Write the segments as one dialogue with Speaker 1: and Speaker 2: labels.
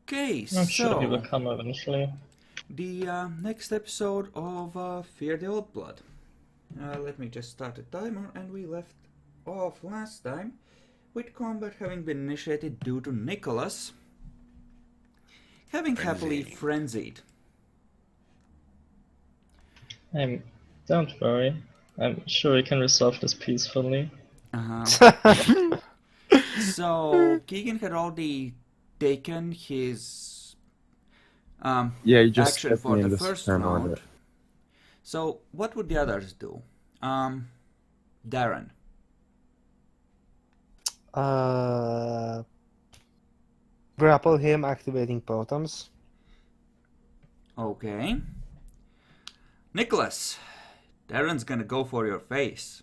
Speaker 1: Okay,
Speaker 2: I'm sure he will
Speaker 1: so
Speaker 2: come eventually.
Speaker 1: the next episode of Fear the Old Blood. Let me just start the timer, and we left off last time with combat having been initiated due to Nicholas having happily frenzied.
Speaker 2: Don't worry. I'm sure we can resolve this peacefully.
Speaker 1: So Keegan had already taken his
Speaker 3: Yeah, you just
Speaker 1: action
Speaker 3: set
Speaker 1: for
Speaker 3: me
Speaker 1: the
Speaker 3: in the
Speaker 1: first
Speaker 3: turn
Speaker 1: round.
Speaker 3: order.
Speaker 1: So what would the others do? Darren.
Speaker 4: Grapple him, activating Potams.
Speaker 1: Okay. Nicholas. Darren's gonna go for your face.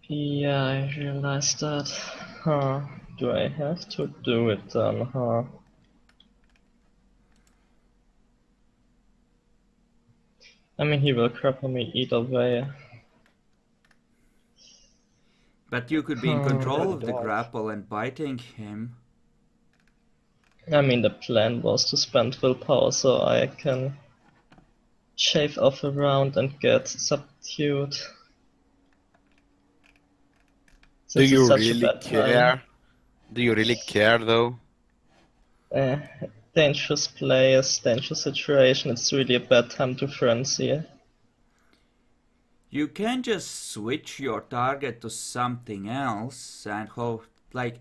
Speaker 2: Yeah, I realized that. Huh. Do I have to do it then, huh? I mean, he will cripple me either way.
Speaker 1: But you could be in control of the
Speaker 4: Dodge.
Speaker 1: grapple and biting him.
Speaker 2: I mean, the plan was to spend willpower so I can shave off a round and get subdued.
Speaker 3: Do
Speaker 2: Since it's
Speaker 3: you
Speaker 2: such a
Speaker 3: really
Speaker 2: bad
Speaker 3: care? Do you really care though?
Speaker 2: time. Dangerous players, dangerous situation, it's really a bad time to frenzy.
Speaker 1: You can just switch your target to something else and hope, like,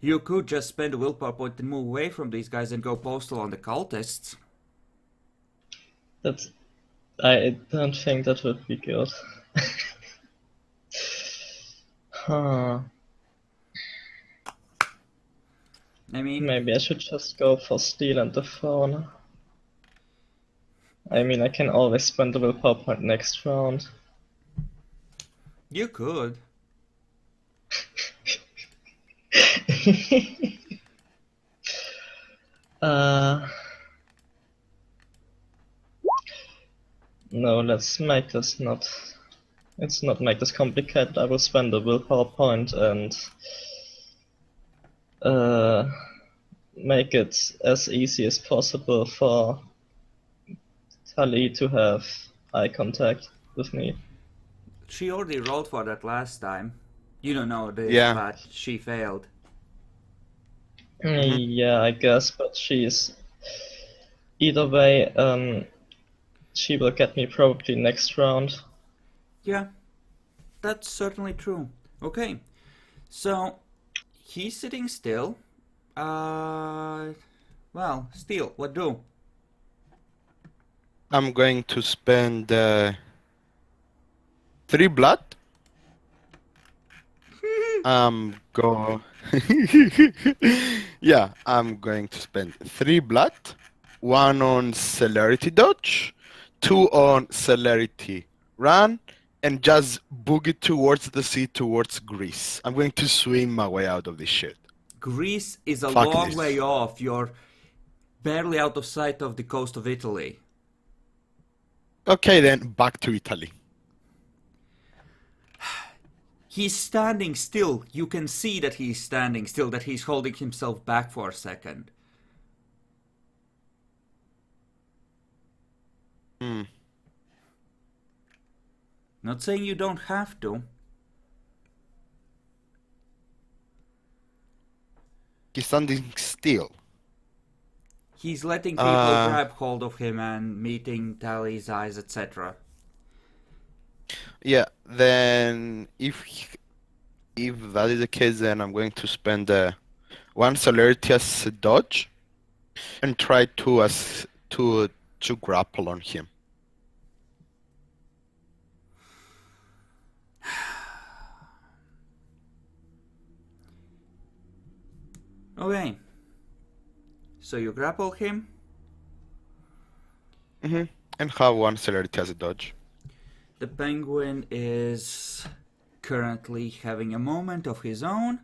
Speaker 1: you could just spend a willpower point and move away from these guys and go postal on the cultists.
Speaker 2: I don't think that would be good. Huh.
Speaker 1: I mean,
Speaker 2: Maybe I should just go for Steel and the Phone. I mean, I can always spend a willpower point next round.
Speaker 1: you could.
Speaker 2: No, let's make this not. Let's not make this complicated. I will spend a willpower point and make it as easy as possible for Tali to have eye contact with me.
Speaker 1: She already rolled for that last time. You don't know this,
Speaker 3: Yeah.
Speaker 1: but she failed.
Speaker 2: Yeah, I guess, but she's either way. She will get me probably next round.
Speaker 1: Yeah, that's certainly true. Okay, so he's sitting still. Well, Steel, what do?
Speaker 3: I'm going to spend 3 blood. Yeah, I'm going to spend 3 blood, 1 on celerity dodge, 2 on celerity run, and just boogie towards the sea, towards Greece. I'm going to swim my way out of this shit.
Speaker 1: Greece is a
Speaker 3: Fuck
Speaker 1: long
Speaker 3: this.
Speaker 1: way off. You're barely out of sight of the coast of Italy.
Speaker 3: Okay, then back to Italy.
Speaker 1: He's standing still. You can see that he's standing still, that he's holding himself back for a second. Not saying you don't have to.
Speaker 3: He's standing still.
Speaker 1: He's letting people grab hold of him and meeting Tally's eyes, etc.
Speaker 3: Yeah, then if that is the case, then I'm going to spend 1 celerity as a dodge and try to grapple on him.
Speaker 1: Okay. So you grapple him.
Speaker 3: And have 1 celerity as a dodge.
Speaker 1: The penguin is currently having a moment of his own,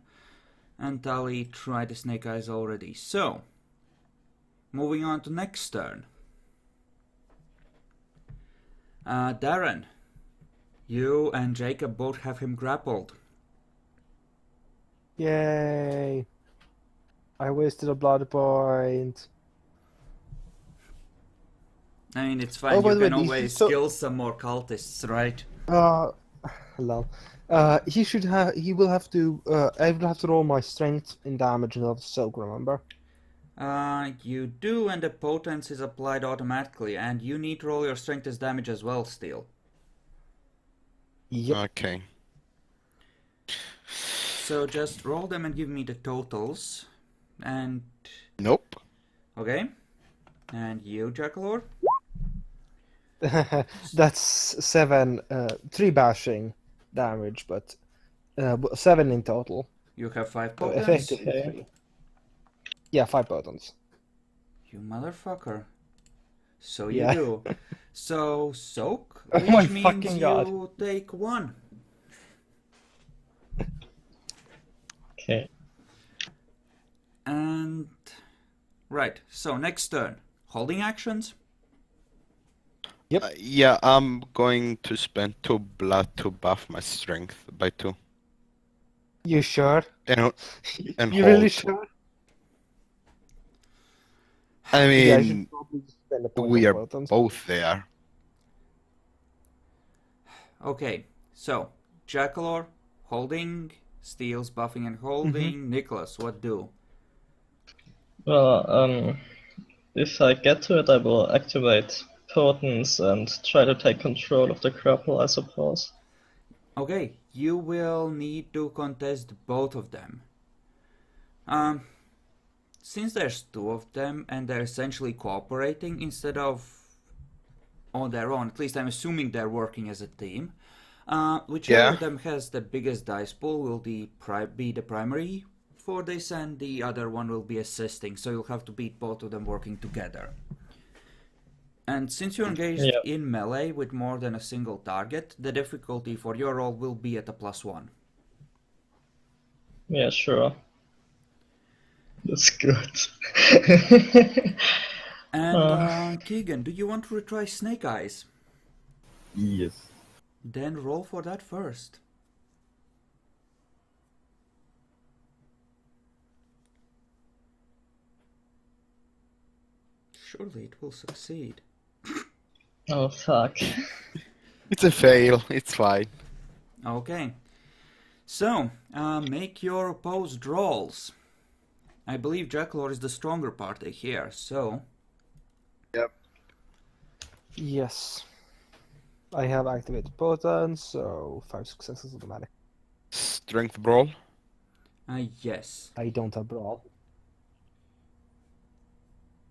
Speaker 1: and Tally tried the snake eyes already. So, moving on to next turn. Darren, you and Jacob both have him grappled.
Speaker 4: Yay! I wasted a blood point.
Speaker 1: I mean, it's fine.
Speaker 4: Oh, by
Speaker 1: You
Speaker 4: the way,
Speaker 1: can always
Speaker 4: so
Speaker 1: kill some more cultists, right?
Speaker 4: lol. He should have. He will have to. I will have to roll my strength in damage and of soak. Remember?
Speaker 1: You do, and the potence is applied automatically, and you need to roll your strength as damage as well, Steel.
Speaker 4: Yep.
Speaker 3: Okay.
Speaker 1: So just roll them and give me the totals. And
Speaker 3: Nope.
Speaker 1: okay. And you, Jackalor?
Speaker 4: That's 7. 3 bashing damage, but 7 in total.
Speaker 1: You have 5
Speaker 4: So
Speaker 1: potence.
Speaker 4: effectively
Speaker 2: Okay.
Speaker 4: 3. Yeah, 5 potents.
Speaker 1: You motherfucker. So you
Speaker 4: Yeah.
Speaker 1: do. So soak,
Speaker 4: Oh
Speaker 1: which
Speaker 4: my
Speaker 1: means
Speaker 4: fucking God.
Speaker 1: you take 1.
Speaker 2: Okay.
Speaker 1: And right. So next turn, holding actions.
Speaker 4: Yep.
Speaker 3: Yeah, I'm going to spend 2 blood to buff my strength by 2.
Speaker 4: You sure?
Speaker 3: And
Speaker 4: You really
Speaker 3: hold.
Speaker 4: sure?
Speaker 3: I
Speaker 4: Yeah, I should
Speaker 3: mean,
Speaker 4: probably just spend a point
Speaker 3: we
Speaker 4: on
Speaker 3: are
Speaker 4: potents.
Speaker 3: both there.
Speaker 1: Okay. So Jackalor, holding. Steel's buffing and holding. Nicholas, what do?
Speaker 2: Well, if I get to it, I will activate Potence and try to take control of the grapple, I suppose.
Speaker 1: Okay, you will need to contest both of them. Since there's 2 of them and they're essentially cooperating instead of on their own, at least I'm assuming they're working as a team. Whichever
Speaker 3: Yeah.
Speaker 1: of them has the biggest dice pool will be the primary for this, and the other one will be assisting, so you'll have to beat both of them working together. And since you're engaged
Speaker 2: Yep.
Speaker 1: in melee with more than a single target, the difficulty for your roll will be at a +1.
Speaker 2: Yeah, sure. That's good.
Speaker 1: And Keegan, do you want to retry Snake Eyes?
Speaker 5: Yes.
Speaker 1: Then roll for that first. Surely it will succeed.
Speaker 2: Oh, fuck.
Speaker 3: It's a fail. It's fine.
Speaker 1: Okay. So, make your opposed rolls. I believe Jackalor is the stronger party here, so...
Speaker 4: Yes. I have activated potents, so 5 successes automatic.
Speaker 3: Strength brawl.
Speaker 1: Yes.
Speaker 4: I don't have brawl.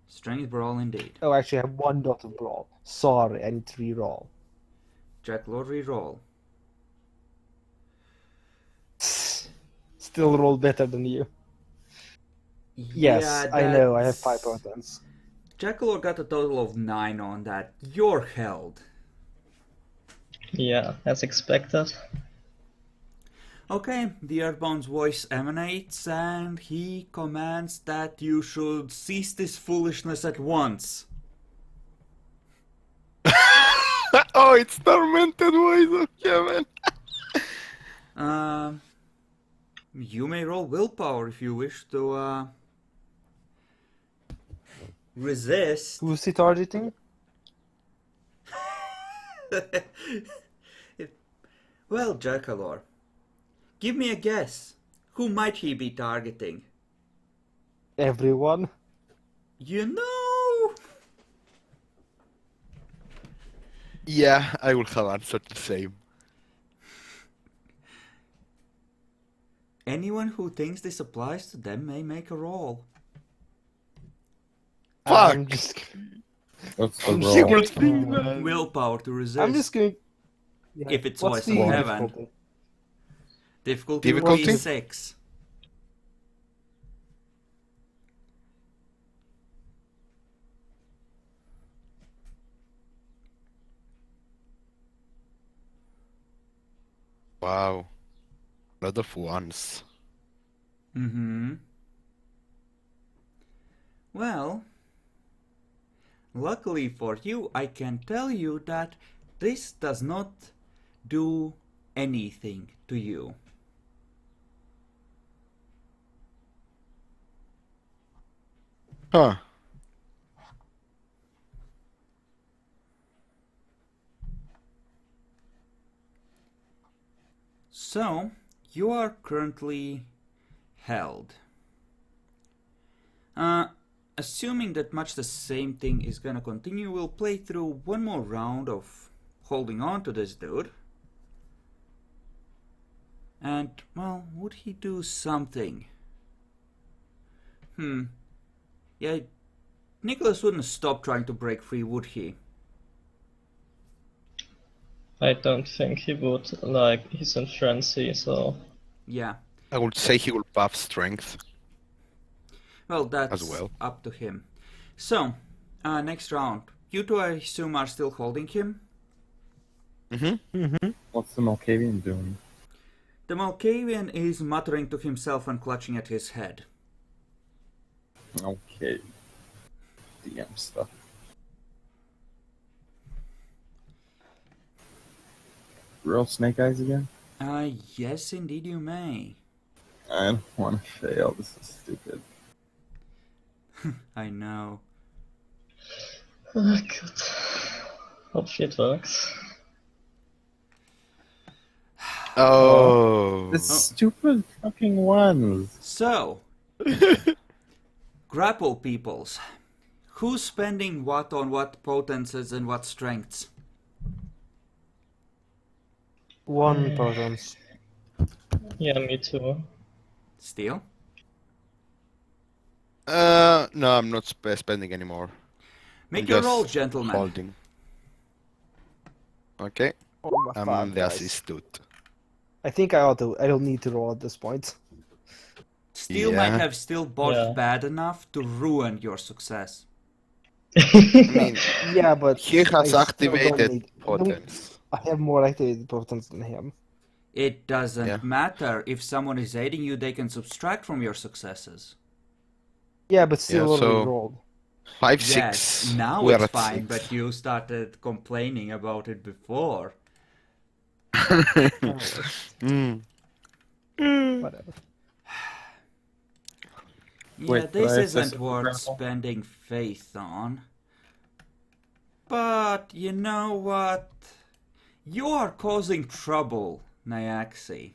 Speaker 1: Strength brawl indeed.
Speaker 4: Oh, actually, I have 1 dot of brawl. Sorry, I need to re-roll.
Speaker 1: Jackalor reroll.
Speaker 4: Still roll better than you. Yes, I know, I have 5 potents.
Speaker 1: Jackalor got a total of 9 on that. You're held.
Speaker 2: Yeah, as expected.
Speaker 1: Okay, the Earthbound's voice emanates and he commands that you should cease this foolishness at once.
Speaker 3: Oh, it's tormented voice of Kevin.
Speaker 1: You may roll willpower if you wish to resist.
Speaker 4: Who's he targeting?
Speaker 1: Well, Jackalor, give me a guess. Who might he be targeting?
Speaker 4: Everyone.
Speaker 1: You know!
Speaker 3: Yeah, I will have answered the same.
Speaker 1: Anyone who thinks this applies to them may make a roll.
Speaker 3: Fuck!
Speaker 4: I'm just,
Speaker 5: What's the
Speaker 3: I'm
Speaker 5: roll?
Speaker 3: secretly mad.
Speaker 1: Willpower to resist.
Speaker 4: I'm just going. Yeah.
Speaker 1: If it's
Speaker 4: What's
Speaker 1: voice
Speaker 4: the
Speaker 1: of heaven.
Speaker 4: difficulty?
Speaker 1: Difficulty will
Speaker 3: Difficulty?
Speaker 1: be 6.
Speaker 3: Wow. Lot of ones.
Speaker 1: Well, luckily for you, I can tell you that this does not do anything to you.
Speaker 3: Huh.
Speaker 1: So, you are currently held. Assuming that much the same thing is gonna continue, we'll play through one more round of holding on to this dude. And, well, would he do something? Yeah, Nicholas wouldn't stop trying to break free, would he?
Speaker 2: I don't think he would. Like, he's in frenzy, so.
Speaker 1: Yeah.
Speaker 3: I would say he will buff strength.
Speaker 1: Well, that's
Speaker 3: As well.
Speaker 1: up to him. So, next round. You two, I assume, are still holding him?
Speaker 5: What's the Malkavian doing?
Speaker 1: The Malkavian is muttering to himself and clutching at his head.
Speaker 5: Okay. DM stuff. Roll Snake Eyes again?
Speaker 1: Yes, indeed you may.
Speaker 5: I don't want to fail. This is stupid.
Speaker 1: I know.
Speaker 2: Oh, God. Hopefully it works.
Speaker 3: Oh.
Speaker 5: The stupid fucking ones.
Speaker 1: So, grapple peoples. Who's spending what on what potencies and what strengths?
Speaker 4: One potence.
Speaker 2: Yeah, me too.
Speaker 1: Steel?
Speaker 3: No, I'm not spending anymore.
Speaker 1: Make
Speaker 3: I'm
Speaker 1: your
Speaker 3: just
Speaker 1: roll, gentlemen.
Speaker 3: Holding. Okay,
Speaker 4: Oh my
Speaker 3: I'm
Speaker 4: five
Speaker 3: the
Speaker 4: dice.
Speaker 3: assistant.
Speaker 4: I think I don't need to roll at this point.
Speaker 1: Steel might
Speaker 3: Yeah.
Speaker 1: have still botched
Speaker 2: Yeah.
Speaker 1: bad enough to ruin your success.
Speaker 3: I mean,
Speaker 4: Yeah, but
Speaker 3: he has
Speaker 4: I still don't
Speaker 3: activated
Speaker 4: need-
Speaker 3: potence.
Speaker 4: I have more activated potence than him.
Speaker 1: It doesn't
Speaker 3: Yeah.
Speaker 1: matter. If someone is aiding you, they can subtract from your successes.
Speaker 4: Yeah, but still
Speaker 3: Yeah,
Speaker 4: already
Speaker 3: so-
Speaker 4: rolled.
Speaker 3: 5,
Speaker 1: Yes,
Speaker 3: 6.
Speaker 1: now
Speaker 3: We're
Speaker 1: it's
Speaker 3: at
Speaker 1: fine,
Speaker 3: 6.
Speaker 1: but you started complaining about it before.
Speaker 3: Mm.
Speaker 4: Whatever.
Speaker 1: Yeah,
Speaker 5: Wait,
Speaker 1: this
Speaker 5: could I
Speaker 1: isn't
Speaker 5: assess
Speaker 1: worth
Speaker 5: grapple?
Speaker 1: spending faith on. But you know what? You are causing trouble, Nyaxi.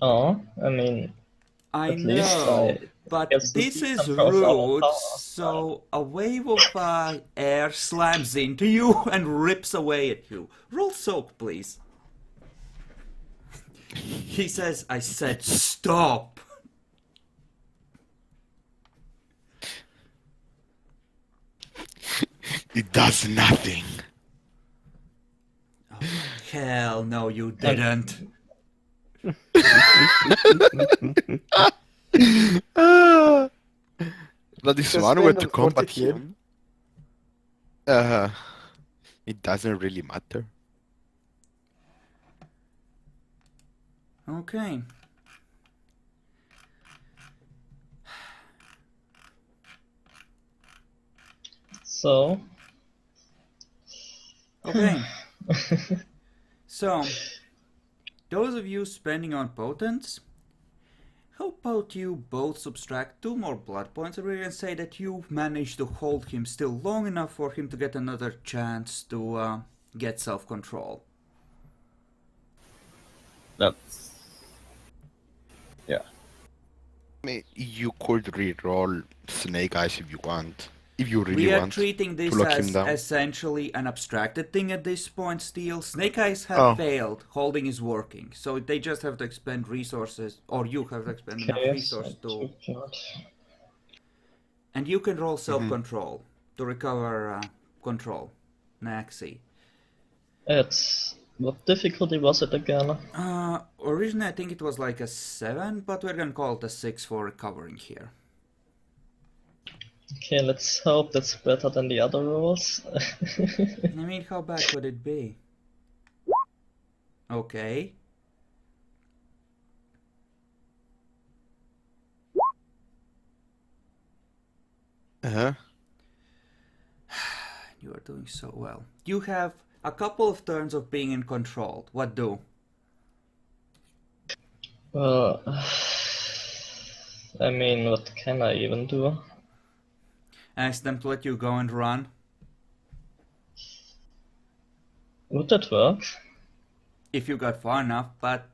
Speaker 2: Oh, I mean,
Speaker 1: I
Speaker 2: At least
Speaker 1: know,
Speaker 2: I
Speaker 1: but
Speaker 2: guess
Speaker 1: this
Speaker 2: this
Speaker 1: is
Speaker 2: controls our
Speaker 1: rude,
Speaker 2: power.
Speaker 1: so a wave of air slams into you and rips away at you. Roll soak, please. He says, I said stop.
Speaker 3: It does nothing.
Speaker 1: Hell no, you didn't.
Speaker 3: But this
Speaker 4: Just
Speaker 3: one
Speaker 4: spend
Speaker 3: way to
Speaker 4: on
Speaker 3: combat
Speaker 4: fortitude.
Speaker 3: him. It doesn't really matter.
Speaker 1: Okay.
Speaker 2: so.
Speaker 1: Okay. So, those of you spending on potence, how about you both subtract 2 more blood points and say that you managed to hold him still long enough for him to get another chance to get self-control.
Speaker 5: That's... Yeah.
Speaker 3: I mean, you could re-roll Snake Eyes if you want. If you really
Speaker 1: We are
Speaker 3: want
Speaker 1: treating this
Speaker 3: to lock him
Speaker 1: as
Speaker 3: down.
Speaker 1: essentially an abstracted thing at this point still. Snake Eyes have
Speaker 3: Oh.
Speaker 1: failed, holding is working, so they just have to expend resources, or you have to expend enough
Speaker 2: Okay,
Speaker 1: resources to...
Speaker 2: so not.
Speaker 1: And you can roll self-control to recover control. Naxi.
Speaker 2: It's. What difficulty was it again?
Speaker 1: Originally I think it was like a 7, but we're gonna call it a 6 for recovering here.
Speaker 2: Okay, let's hope that's better than the other rolls.
Speaker 1: I mean, how bad could it be? Okay.
Speaker 3: Uh-huh.
Speaker 1: You are doing so well. You have a couple of turns of being in control. What do?
Speaker 2: Well, I mean, what can I even do?
Speaker 1: Ask them to let you go and run.
Speaker 2: Would that work?
Speaker 1: If you got far enough, but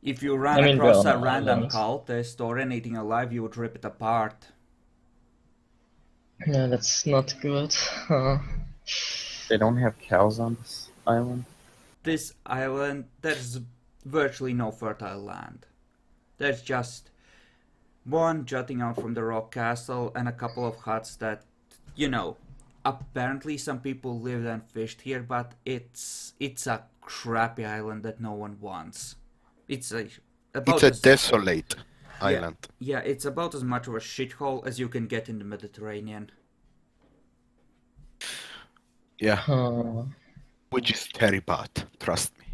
Speaker 1: if you ran
Speaker 2: I mean, we're
Speaker 1: across
Speaker 2: on
Speaker 1: a
Speaker 2: an
Speaker 1: random
Speaker 2: island.
Speaker 1: cultist or anything alive, you would rip it apart.
Speaker 2: Yeah, that's not good.
Speaker 5: They don't have cows on this island.
Speaker 1: This island, there's virtually no fertile land. There's just one jutting out from the rock castle and a couple of huts that, apparently some people lived and fished here, but it's a crappy island that no one wants. It's a
Speaker 3: desolate island.
Speaker 1: Yeah, it's about as much of a shithole as you can get in the Mediterranean.
Speaker 3: Yeah,
Speaker 2: Uh,
Speaker 3: which is very bad. Trust me.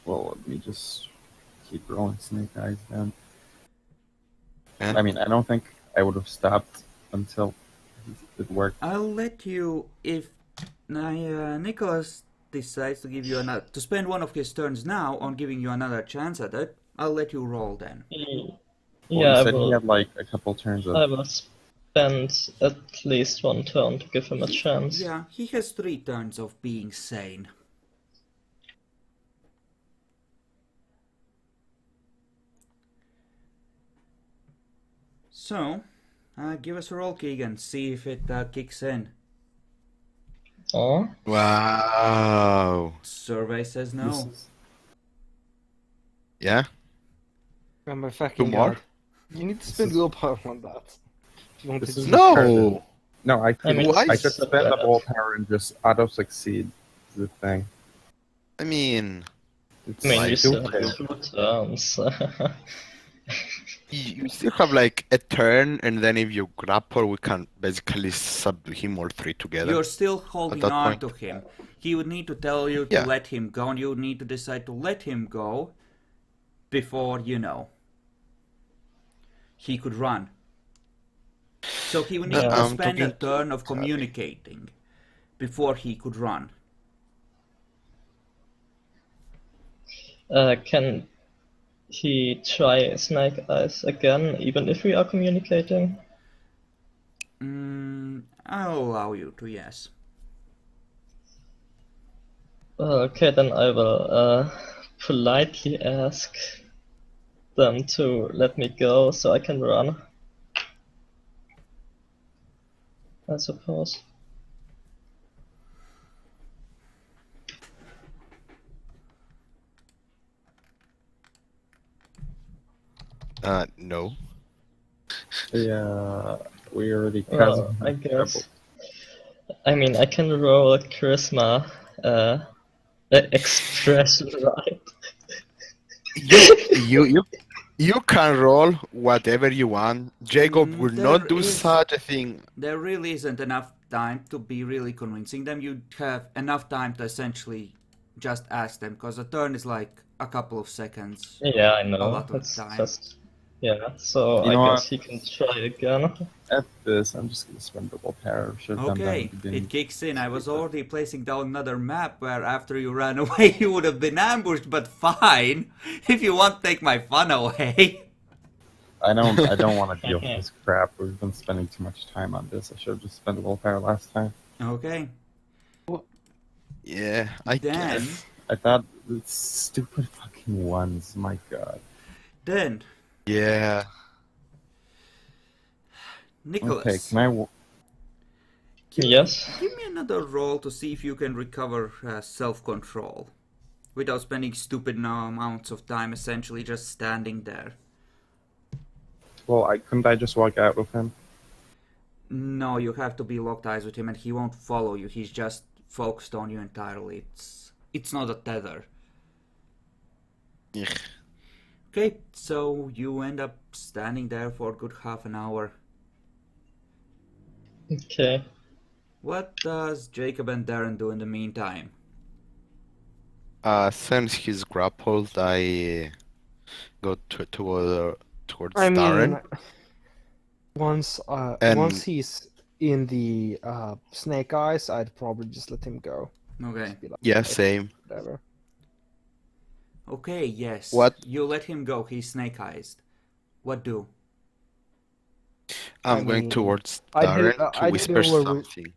Speaker 5: Well, let me just keep rolling snake eyes then.
Speaker 3: And
Speaker 5: I mean, I don't think I would have stopped until it worked.
Speaker 1: I'll let you, if Nicholas decides to give you to spend one of his turns now on giving you another chance at it, I'll let you roll then.
Speaker 5: Well,
Speaker 2: yeah,
Speaker 5: you
Speaker 2: I
Speaker 5: said he
Speaker 2: will.
Speaker 5: had like a couple turns of.
Speaker 2: I will spend at least one turn to give him a chance.
Speaker 1: Yeah, he has 3 turns of being sane. So, give us a roll, Keegan, see if it kicks in.
Speaker 2: Oh,
Speaker 3: Wow.
Speaker 1: Survey says no.
Speaker 5: This is-
Speaker 3: Yeah.
Speaker 4: Oh my fucking
Speaker 3: more?
Speaker 4: god. You need to spend
Speaker 5: is-
Speaker 4: willpower on that. If you want
Speaker 5: This
Speaker 4: it
Speaker 5: is
Speaker 4: to-
Speaker 3: No.
Speaker 5: No, I could.
Speaker 2: mean,
Speaker 3: Why?
Speaker 5: I could
Speaker 2: so
Speaker 5: spend the
Speaker 2: bad.
Speaker 5: willpower and just auto succeed the thing.
Speaker 3: I mean,
Speaker 5: It's
Speaker 2: I mean, you still
Speaker 5: stupid.
Speaker 2: have 2 turns.
Speaker 3: you still have like a turn, and then if you grapple, we can basically subdue him all 3 together.
Speaker 1: You're still holding
Speaker 3: that
Speaker 1: on
Speaker 3: point.
Speaker 1: to him. He would need to tell you to
Speaker 3: Yeah.
Speaker 1: let him go, and you would need to decide to let him go before, he could run. So he would need
Speaker 2: Yeah.
Speaker 1: to
Speaker 3: I'm
Speaker 1: spend a
Speaker 3: talking-
Speaker 1: turn of communicating before he could run.
Speaker 2: Can he try Snake Eyes again, even if we are communicating?
Speaker 1: I'll allow you to, yes.
Speaker 2: Okay, then I will politely ask them to let me go so I can run. I suppose.
Speaker 3: No.
Speaker 5: Yeah, we already
Speaker 2: Well,
Speaker 5: caused
Speaker 2: I guess. I mean, I can roll charisma expression, right?
Speaker 3: You can roll whatever you want. Jacob will
Speaker 1: there
Speaker 3: not do
Speaker 1: is-
Speaker 3: such a thing.
Speaker 1: There really isn't enough time to be really convincing them. You have enough time to essentially just ask them, because a turn is like a couple of seconds.
Speaker 2: Yeah, I know.
Speaker 1: A lot of
Speaker 2: It's
Speaker 1: time.
Speaker 2: just so
Speaker 5: You
Speaker 2: I
Speaker 5: know
Speaker 2: guess
Speaker 5: what?
Speaker 2: he can try again.
Speaker 5: At this, I'm just gonna spend the willpower. Should have done that
Speaker 1: Okay,
Speaker 5: at the beginning.
Speaker 1: it kicks in. I was already placing down another map where after you ran away you would have been ambushed, but fine. If you want, take my fun away.
Speaker 5: I don't want to deal with this crap. We've been spending too much time on this. I should have just spent the willpower last time.
Speaker 1: Okay,
Speaker 3: Yeah, I
Speaker 1: then,
Speaker 3: guess.
Speaker 5: I thought it's stupid fucking ones. My god.
Speaker 1: then,
Speaker 3: Yeah.
Speaker 1: Nicholas,
Speaker 5: Okay, can I?
Speaker 2: Yes.
Speaker 1: give me another roll to see if you can recover self-control without spending stupid amounts of time essentially just standing there.
Speaker 5: Well, couldn't I just walk out with him?
Speaker 1: No, you have to be locked eyes with him and he won't follow you. He's just focused on you entirely. It's not a tether.
Speaker 3: Ugh.
Speaker 1: Okay, so you end up standing there for a good half an hour.
Speaker 2: Okay.
Speaker 1: What does Jacob and Darren do in the meantime?
Speaker 3: Since he's grappled, I go towards
Speaker 4: I mean,
Speaker 3: Darren.
Speaker 4: once
Speaker 3: And-
Speaker 4: once he's in the snake eyes, I'd probably just let him go.
Speaker 1: Okay.
Speaker 4: Just be like,
Speaker 3: Yeah,
Speaker 4: "Okay,
Speaker 3: same.
Speaker 4: whatever."
Speaker 1: Okay, yes.
Speaker 3: What?
Speaker 1: You let him go, he's snake-eyed. What do?
Speaker 3: I'm
Speaker 4: I
Speaker 3: going
Speaker 4: mean,
Speaker 3: towards
Speaker 4: I did.
Speaker 3: Darren to
Speaker 4: I didn't
Speaker 3: whisper
Speaker 4: know where we.
Speaker 3: something.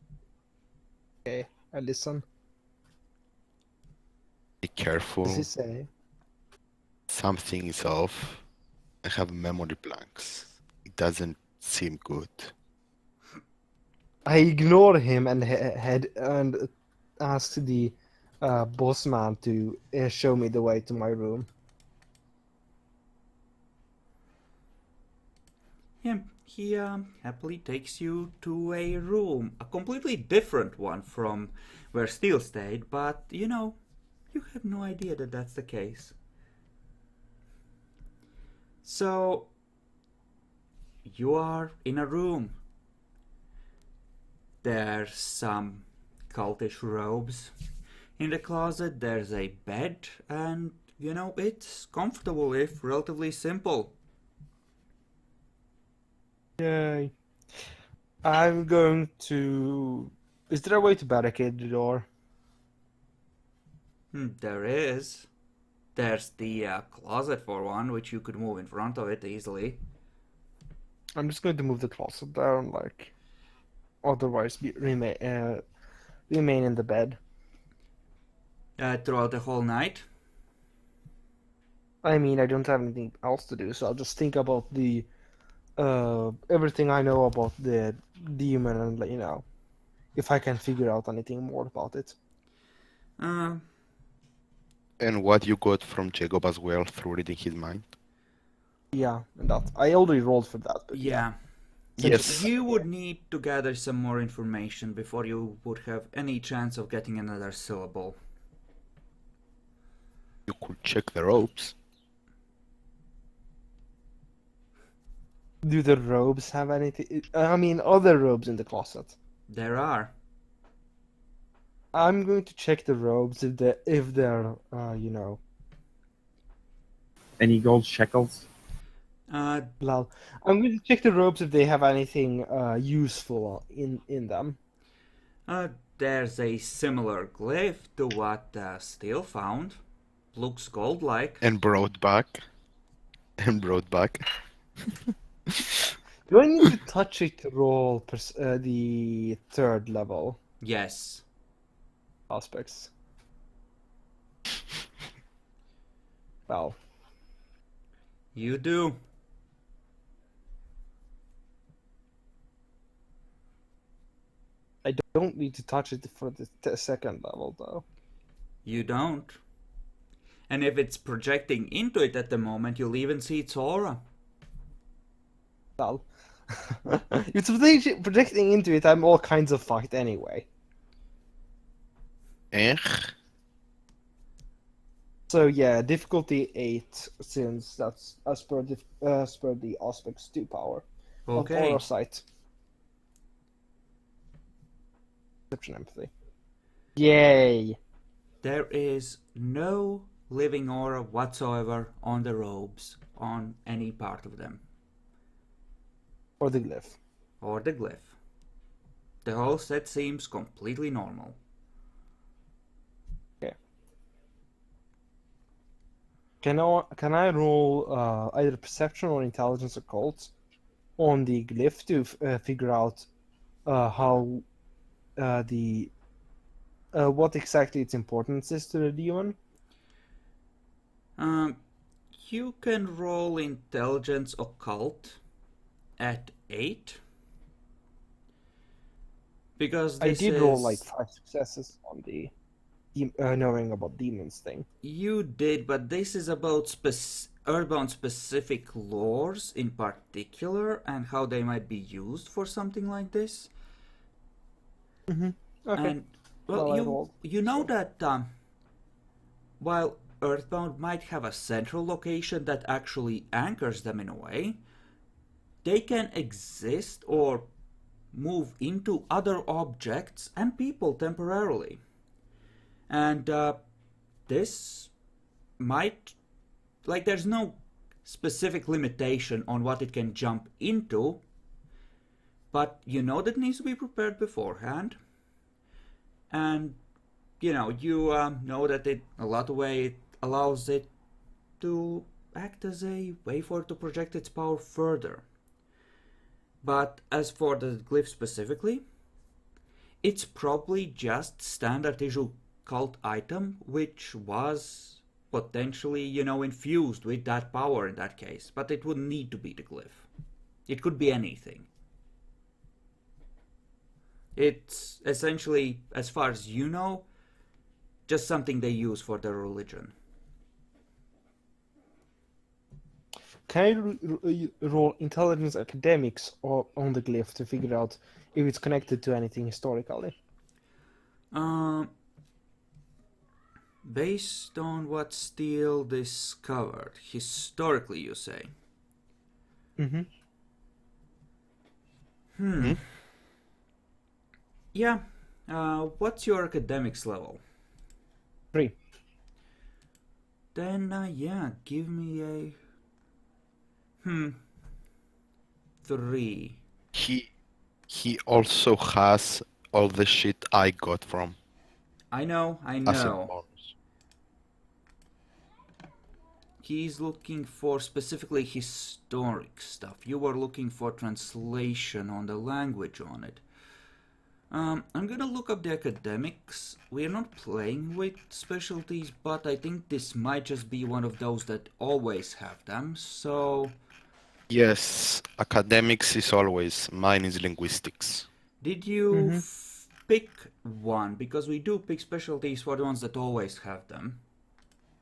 Speaker 4: Okay, I listen.
Speaker 3: Be
Speaker 4: What does
Speaker 3: careful.
Speaker 4: he say?
Speaker 3: Something is off. I have memory blanks. It doesn't seem good.
Speaker 4: I ignore him and head and ask the boss man to show me the way to my room.
Speaker 1: Yeah, he happily takes you to a room, a completely different one from where Steel stayed, but you know, you have no idea that that's the case. So, you are in a room. There's some cultish robes in the closet, there's a bed, and you know, it's comfortable if relatively simple.
Speaker 4: Yay. I'm going to. Is there a way to barricade the door?
Speaker 1: There is. There's the closet for one, which you could move in front of it easily.
Speaker 4: I'm just going to move the closet down, like. Otherwise, remain in the bed.
Speaker 1: Throughout the whole night.
Speaker 4: I mean, I don't have anything else to do, so I'll just think about the everything I know about the demon and let you know if I can figure out anything more about it.
Speaker 1: Uh,
Speaker 3: And what you got from Jacob as well through reading his mind?
Speaker 4: Yeah, and that I already rolled for that, but
Speaker 1: yeah.
Speaker 3: Yes.
Speaker 1: You would need to gather some more information before you would have any chance of getting another syllable.
Speaker 3: You could check the ropes.
Speaker 4: Do the robes have anything? I mean, other robes in the closet.
Speaker 1: There are.
Speaker 4: I'm going to check the robes if they're you know.
Speaker 5: Any gold shekels?
Speaker 4: Well, I'm going to check the robes if they have anything useful in them.
Speaker 1: There's a similar glyph to what Steel found. Looks gold-like.
Speaker 3: And brought back. And brought back.
Speaker 4: Do I need to touch it to roll the third level
Speaker 1: Yes.
Speaker 4: aspects? Well,
Speaker 1: You do.
Speaker 4: I don't need to touch it for the second level, though.
Speaker 1: You don't. And if it's projecting into it at the moment, you'll even see its aura.
Speaker 4: Well, if it's projecting into it, I'm all kinds of fucked anyway.
Speaker 3: Eh?
Speaker 4: So yeah, difficulty 8, since that's as per the aspects 2 power of
Speaker 1: Okay.
Speaker 4: aura sight. Perception empathy. Yay!
Speaker 1: There is no living aura whatsoever on the robes, on any part of them,
Speaker 4: Or the glyph.
Speaker 1: or the glyph. The whole set seems completely normal.
Speaker 4: Okay. Can I roll either perception or intelligence occult on the glyph to figure out how what exactly its importance is to the demon?
Speaker 1: You can roll intelligence occult at 8. Because
Speaker 4: I
Speaker 1: this
Speaker 4: did
Speaker 1: is...
Speaker 4: roll like 5 successes on the knowing about demons thing.
Speaker 1: You did, but this is about Earthbound specific lores in particular and how they might be used for something like this.
Speaker 4: Okay.
Speaker 1: And well,
Speaker 4: I rolled,
Speaker 1: you know
Speaker 4: so.
Speaker 1: that while Earthbound might have a central location that actually anchors them in a way, they can exist or move into other objects and people temporarily. And this might, like, there's no specific limitation on what it can jump into, but you know that needs to be prepared beforehand. And you know that it a lot of way it allows it to act as a way for it to project its power further. But as for the glyph specifically, it's probably just standard issue cult item, which was potentially, infused with that power in that case. But it wouldn't need to be the glyph. It could be anything. It's essentially, as far as you know, just something they use for their religion.
Speaker 4: Can I roll intelligence academics on the glyph to figure out if it's connected to anything historically?
Speaker 1: Based on what Steele discovered, historically, you say?
Speaker 4: Mm-hmm.
Speaker 1: Yeah. What's your academics level?
Speaker 4: 3.
Speaker 1: Then, yeah, give me a... 3.
Speaker 3: He also has all the shit I got from
Speaker 1: I know.
Speaker 3: as a bonus.
Speaker 1: He's looking for specifically historic stuff. You were looking for translation on the language on it. I'm gonna look up the academics. We're not playing with specialties, but I think this might just be one of those that always have them, so...
Speaker 3: Yes, academics is always. Mine is linguistics.
Speaker 1: Did you pick one? Because we do pick specialties for the ones that always have them.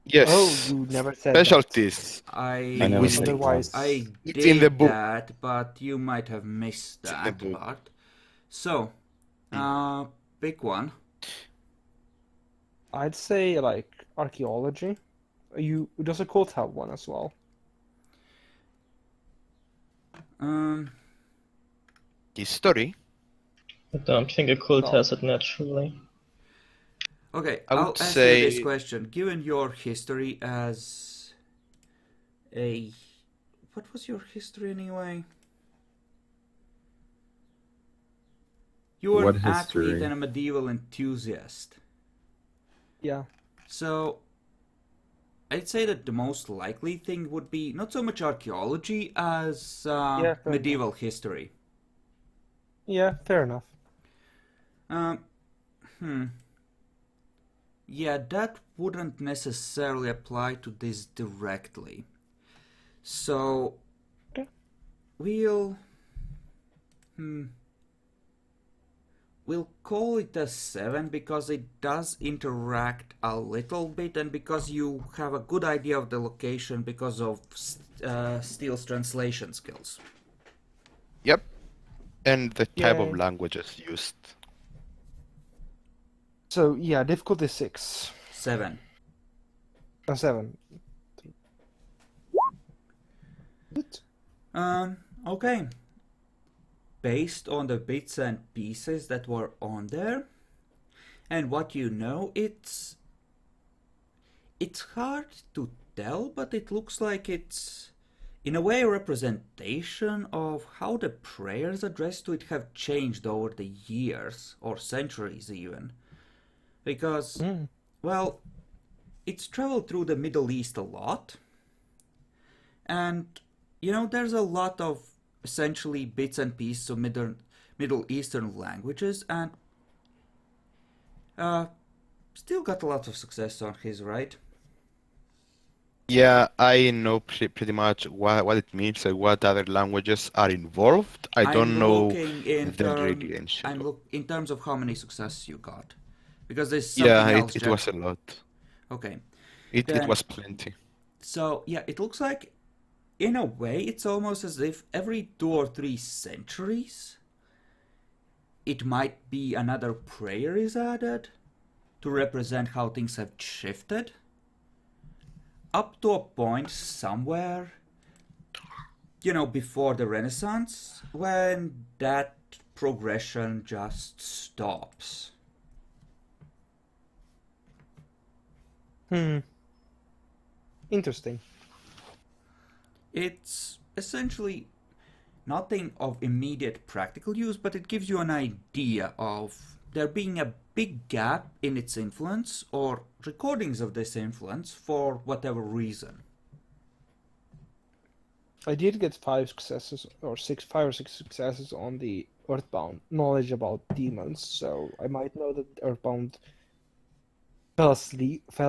Speaker 3: Yes.
Speaker 4: Oh, you never said
Speaker 3: Specialties.
Speaker 1: I
Speaker 5: I know
Speaker 3: Linguistics.
Speaker 5: it's
Speaker 4: Otherwise-
Speaker 1: I
Speaker 3: It's
Speaker 1: did
Speaker 3: in the book.
Speaker 1: that, but you might have missed
Speaker 3: It's in
Speaker 1: that
Speaker 3: the book.
Speaker 1: part. So, pick one.
Speaker 4: I'd say like archaeology. Does a cult have one as well?
Speaker 3: History.
Speaker 2: I don't think a cult
Speaker 4: No.
Speaker 2: has it naturally.
Speaker 1: Okay,
Speaker 3: I
Speaker 1: I'll
Speaker 3: would
Speaker 1: ask
Speaker 3: say-
Speaker 1: you this question. Given your history as a... What was your history anyway? You were
Speaker 5: What
Speaker 1: an athlete
Speaker 5: history?
Speaker 1: and a medieval enthusiast.
Speaker 4: Yeah.
Speaker 1: So, I'd say that the most likely thing would be not so much archaeology as
Speaker 4: fair
Speaker 1: medieval history.
Speaker 4: Yeah, fair enough.
Speaker 1: Yeah, that wouldn't necessarily apply to this directly. So,
Speaker 4: Okay.
Speaker 1: we'll call it a 7 because it does interact a little bit and because you have a good idea of the location because of Steele's translation skills.
Speaker 3: Yep. And the type of
Speaker 4: Yay.
Speaker 3: languages used.
Speaker 4: So yeah, difficulty 6.
Speaker 1: 7.
Speaker 4: 7. Good.
Speaker 1: Okay. Based on the bits and pieces that were on there, and what you know, it's hard to tell, but it looks like it's, in a way, a representation of how the prayers addressed to it have changed over the years, or centuries even. Because, well, it's traveled through the Middle East a lot, and, there's a lot of essentially bits and pieces of Middle Eastern languages, and still got a lot of success on his, right?
Speaker 3: Yeah, I know pretty much what it means and what other languages are involved. I don't
Speaker 1: I'm
Speaker 3: know
Speaker 1: looking in
Speaker 3: the
Speaker 1: term-
Speaker 3: radiance.
Speaker 1: in terms of how many successes you got, because there's something
Speaker 3: Yeah,
Speaker 1: else.
Speaker 3: it was a lot.
Speaker 1: Okay,
Speaker 3: It
Speaker 1: Then-
Speaker 3: was plenty.
Speaker 1: so yeah, it looks like, in a way, it's almost as if every 2 or 3 centuries, it might be another prayer is added to represent how things have shifted. Up to a point somewhere, before the Renaissance, when that progression just stops.
Speaker 4: Interesting.
Speaker 1: It's essentially nothing of immediate practical use, but it gives you an idea of there being a big gap in its influence or recordings of this influence for whatever reason.
Speaker 4: I did get 5 or 6 successes on the Earthbound knowledge about demons, so I might know that Earthbound fell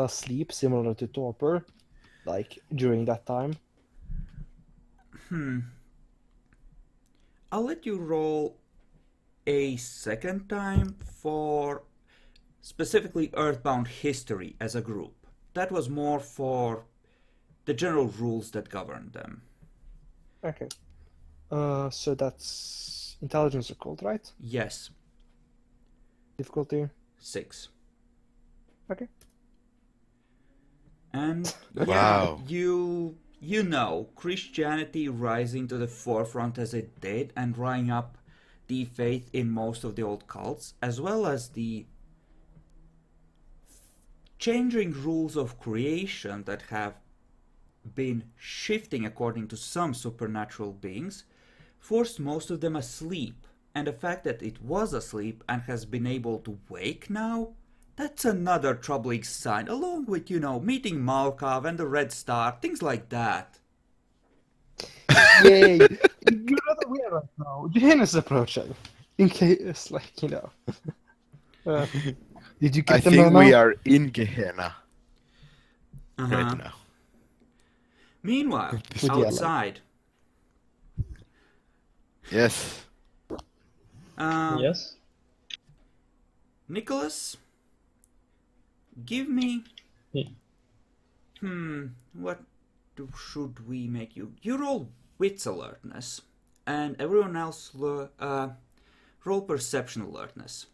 Speaker 4: asleep similar to Torpor, like during that time.
Speaker 1: I'll let you roll a second time for specifically Earthbound history as a group. That was more for the general rules that govern them.
Speaker 4: Okay. So that's intelligence occult, right?
Speaker 1: Yes,
Speaker 4: Difficulty.
Speaker 1: 6.
Speaker 4: Okay.
Speaker 1: And yeah,
Speaker 3: Wow.
Speaker 1: you know, Christianity rising to the forefront as it did and drawing up the faith in most of the old cults, as well as the changing rules of creation that have been shifting according to some supernatural beings, forced most of them asleep. And the fact that it was asleep and has been able to wake now, that's another troubling sign, along with, meeting Malkav and the Red Star, things like that.
Speaker 4: Yay! You're not aware right now. Gehenna's approaching. In case, did you
Speaker 3: I
Speaker 4: get the
Speaker 3: think
Speaker 4: memo?
Speaker 3: we are in Gehenna
Speaker 1: Uh-huh.
Speaker 3: right now.
Speaker 1: Meanwhile,
Speaker 4: With the
Speaker 1: outside,
Speaker 3: Yes.
Speaker 2: Yes.
Speaker 1: Nicholas, give me...
Speaker 2: Hmm.
Speaker 1: What should we make you? You roll wits alertness, and everyone else roll perception alertness.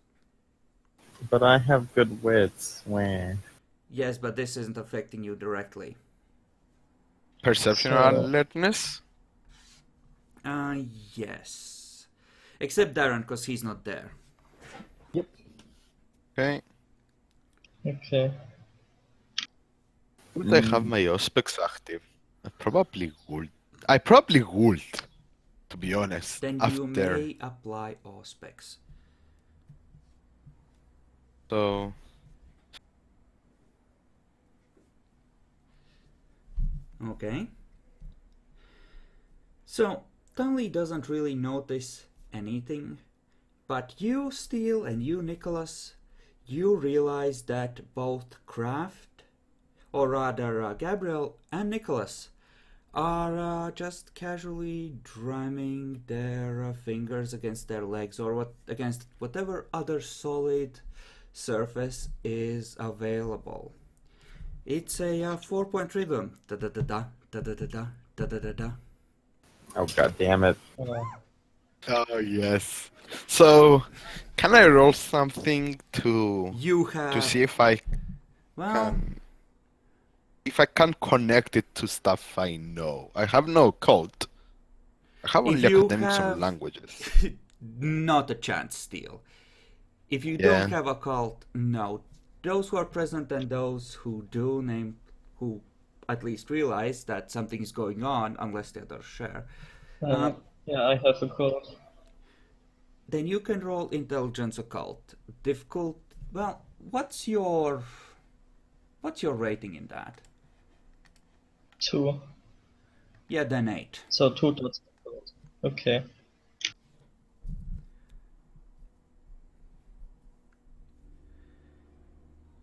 Speaker 5: But I have good wits. Wah.
Speaker 1: Yes, but this isn't affecting you directly.
Speaker 3: Perception
Speaker 2: So-
Speaker 3: alertness.
Speaker 1: Yes. Except Darren, because he's not there.
Speaker 3: Okay.
Speaker 2: Okay.
Speaker 3: Would I have my Auspex active? I probably would. I probably would, to be honest.
Speaker 1: Then
Speaker 3: after.
Speaker 1: you may apply Auspex.
Speaker 3: So
Speaker 1: Okay. So, Tunley doesn't really notice anything, but you, Steele, and you, Nicholas, you realize that both Kraft, or rather Gabriel and Nicholas, are just casually drumming their fingers against their legs or against whatever other solid surface is available. It's a 4-point rhythm. Da da da da da da da da da da da da.
Speaker 5: Oh god damn it.
Speaker 3: oh yes. So can I roll something to
Speaker 1: You have
Speaker 3: see if I
Speaker 1: well,
Speaker 3: can connect it to stuff I know? I have no code. I have
Speaker 1: If
Speaker 3: only
Speaker 1: you
Speaker 3: academics
Speaker 1: have-
Speaker 3: of languages.
Speaker 1: not a chance, Steele. If you
Speaker 3: Yeah.
Speaker 1: don't have a cult, no. Those who are present and those who do who at least realize that something is going on, unless the others share,
Speaker 2: Yeah, I have a code.
Speaker 1: then you can roll intelligence occult. Difficult. Well, what's your rating in that?
Speaker 2: 2.
Speaker 1: Yeah, then 8.
Speaker 2: So 2 dots. Okay.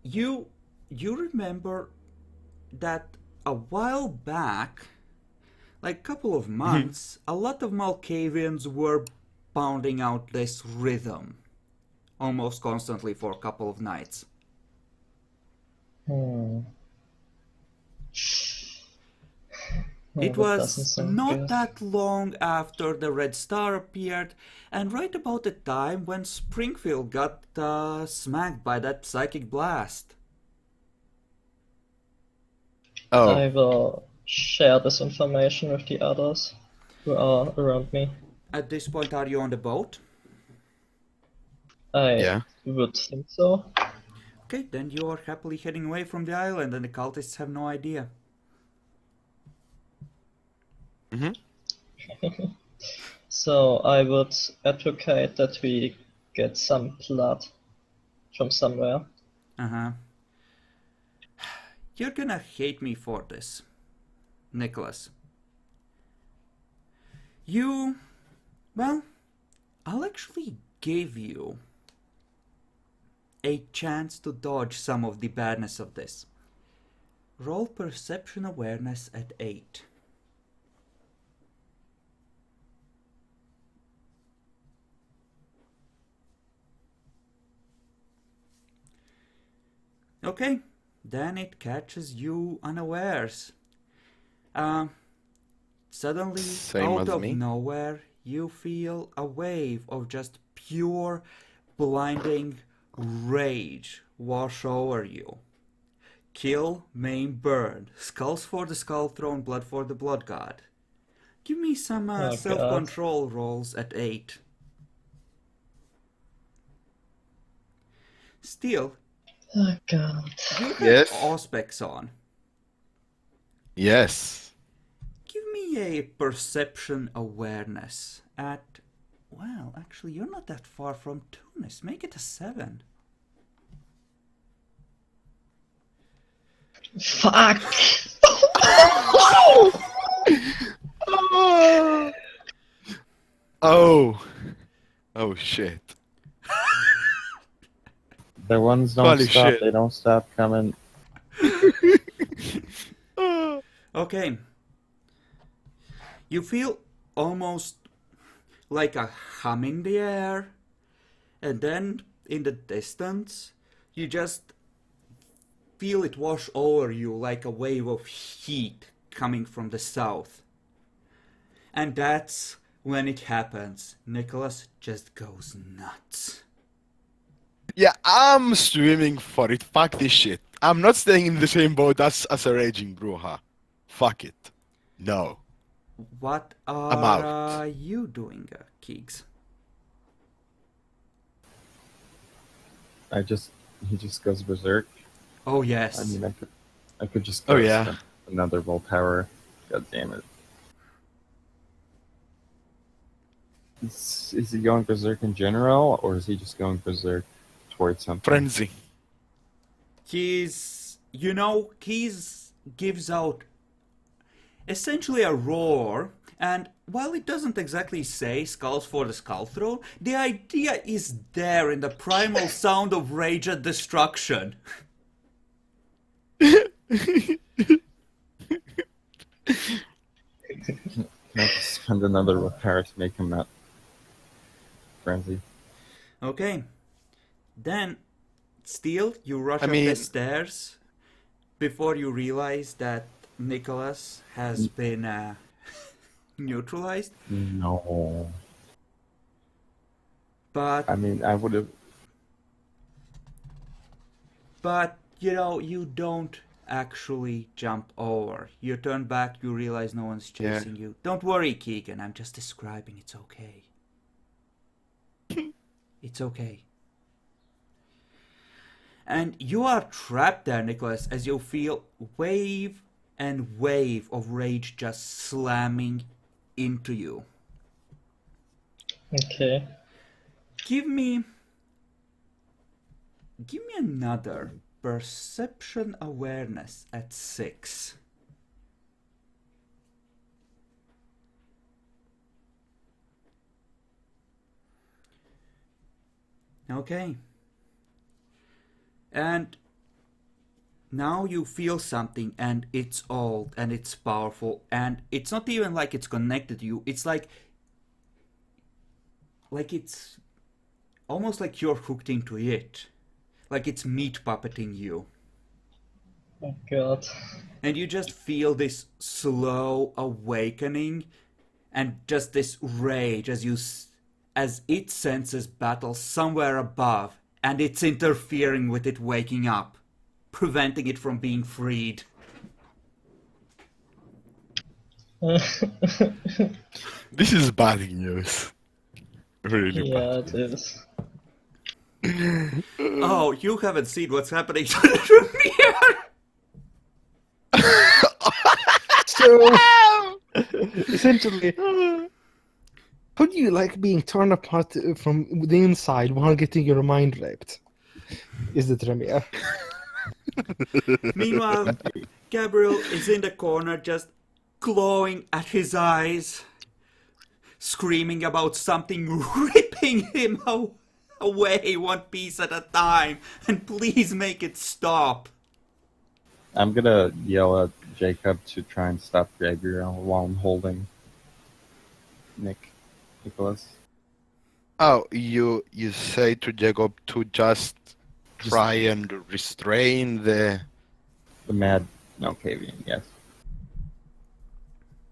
Speaker 1: You remember that a while back, like a couple of months, a lot of Malkavians were pounding out this rhythm almost constantly for a couple of nights.
Speaker 2: Hmm.
Speaker 1: It
Speaker 2: that doesn't
Speaker 1: was
Speaker 2: sound
Speaker 1: not
Speaker 2: good.
Speaker 1: that long after the Red Star appeared, and right about the time when Springfield got smacked by that psychic blast.
Speaker 3: Oh,
Speaker 2: I will share this information with the others who are around me.
Speaker 1: At this point, are you on the boat?
Speaker 2: I
Speaker 3: yeah.
Speaker 2: would think so.
Speaker 1: Okay, then you are happily heading away from the island, and the cultists have no idea.
Speaker 2: So I would advocate that we get some blood from somewhere.
Speaker 1: Uh-huh. You're gonna hate me for this, Nicholas. Well, I'll actually give you a chance to dodge some of the badness of this. Roll perception awareness at 8. Okay, then it catches you unawares. Suddenly,
Speaker 3: Same
Speaker 1: out
Speaker 3: as
Speaker 1: of
Speaker 3: me.
Speaker 1: nowhere, you feel a wave of just pure, blinding rage wash over you. Kill, maim, burn. Skulls for the skull throne, blood for the blood god. Give me some
Speaker 2: Oh, God.
Speaker 1: self-control rolls at 8. Still,
Speaker 2: Oh god.
Speaker 1: you have
Speaker 3: Yes.
Speaker 1: auspex on.
Speaker 3: Yes.
Speaker 1: Give me a perception awareness at... Well, actually, you're not that far from Tunis. Make it a 7.
Speaker 2: Fuck!
Speaker 3: Oh. Oh shit.
Speaker 5: The ones don't
Speaker 3: Holy
Speaker 5: stop.
Speaker 3: shit.
Speaker 5: They don't stop coming.
Speaker 1: Okay. You feel almost like a hum in the air, and then in the distance, you just feel it wash over you like a wave of heat coming from the south. And that's when it happens. Nicholas just goes nuts.
Speaker 3: Yeah, I'm swimming for it. Fuck this shit. I'm not staying in the same boat as a raging Bruja. Fuck it. No.
Speaker 1: What
Speaker 3: I'm out.
Speaker 1: are you doing, Keegs?
Speaker 5: He just goes berserk.
Speaker 1: Oh, yes.
Speaker 5: I mean, I could just
Speaker 3: Oh,
Speaker 5: go
Speaker 3: yeah.
Speaker 5: spend another willpower. God damn it. Is he going berserk in general, or is he just going berserk towards something?
Speaker 3: Frenzy.
Speaker 1: He's gives out essentially a roar, and while it doesn't exactly say skulls for the skull throne, the idea is there in the primal sound of rage and destruction.
Speaker 5: Can I just spend another willpower to make him not frenzy?
Speaker 1: Okay. Then, still, you rush
Speaker 3: I
Speaker 1: up
Speaker 3: mean-
Speaker 1: the stairs before you realize that Nicholas has been neutralized.
Speaker 5: No.
Speaker 1: But
Speaker 5: I mean, I would have.
Speaker 1: But, you don't actually jump over. You turn back, you realize no one's
Speaker 3: Yeah.
Speaker 1: chasing you. Don't worry, Keegan, I'm just describing. It's okay. It's okay. And you are trapped there, Nicholas, as you feel wave and wave of rage just slamming into you.
Speaker 2: Okay.
Speaker 1: Give me another perception awareness at 6. Okay. And now you feel something, and it's old and it's powerful, and it's not even like it's connected to you. It's like it's almost like you're hooked into it. Like it's meat puppeting you.
Speaker 2: Oh god.
Speaker 1: And you just feel this slow awakening and just this rage as it senses battle somewhere above, and it's interfering with it waking up, preventing it from being freed.
Speaker 3: This is bad news. Really
Speaker 2: Yeah,
Speaker 3: bad.
Speaker 2: it is.
Speaker 1: Oh, you haven't seen what's happening to the mirror!
Speaker 4: So, essentially, how do you like being torn apart from the inside while getting your mind raped? Is the tremia.
Speaker 1: Meanwhile, Gabriel is in the corner just glowing at his eyes. screaming about something ripping him away one piece at a time, and please make it stop.
Speaker 5: I'm gonna yell at Jacob to try and stop Gabriel while I'm holding Nicholas.
Speaker 3: Oh, you say to Jacob to just try and restrain the...
Speaker 5: The mad Malkavian, yes.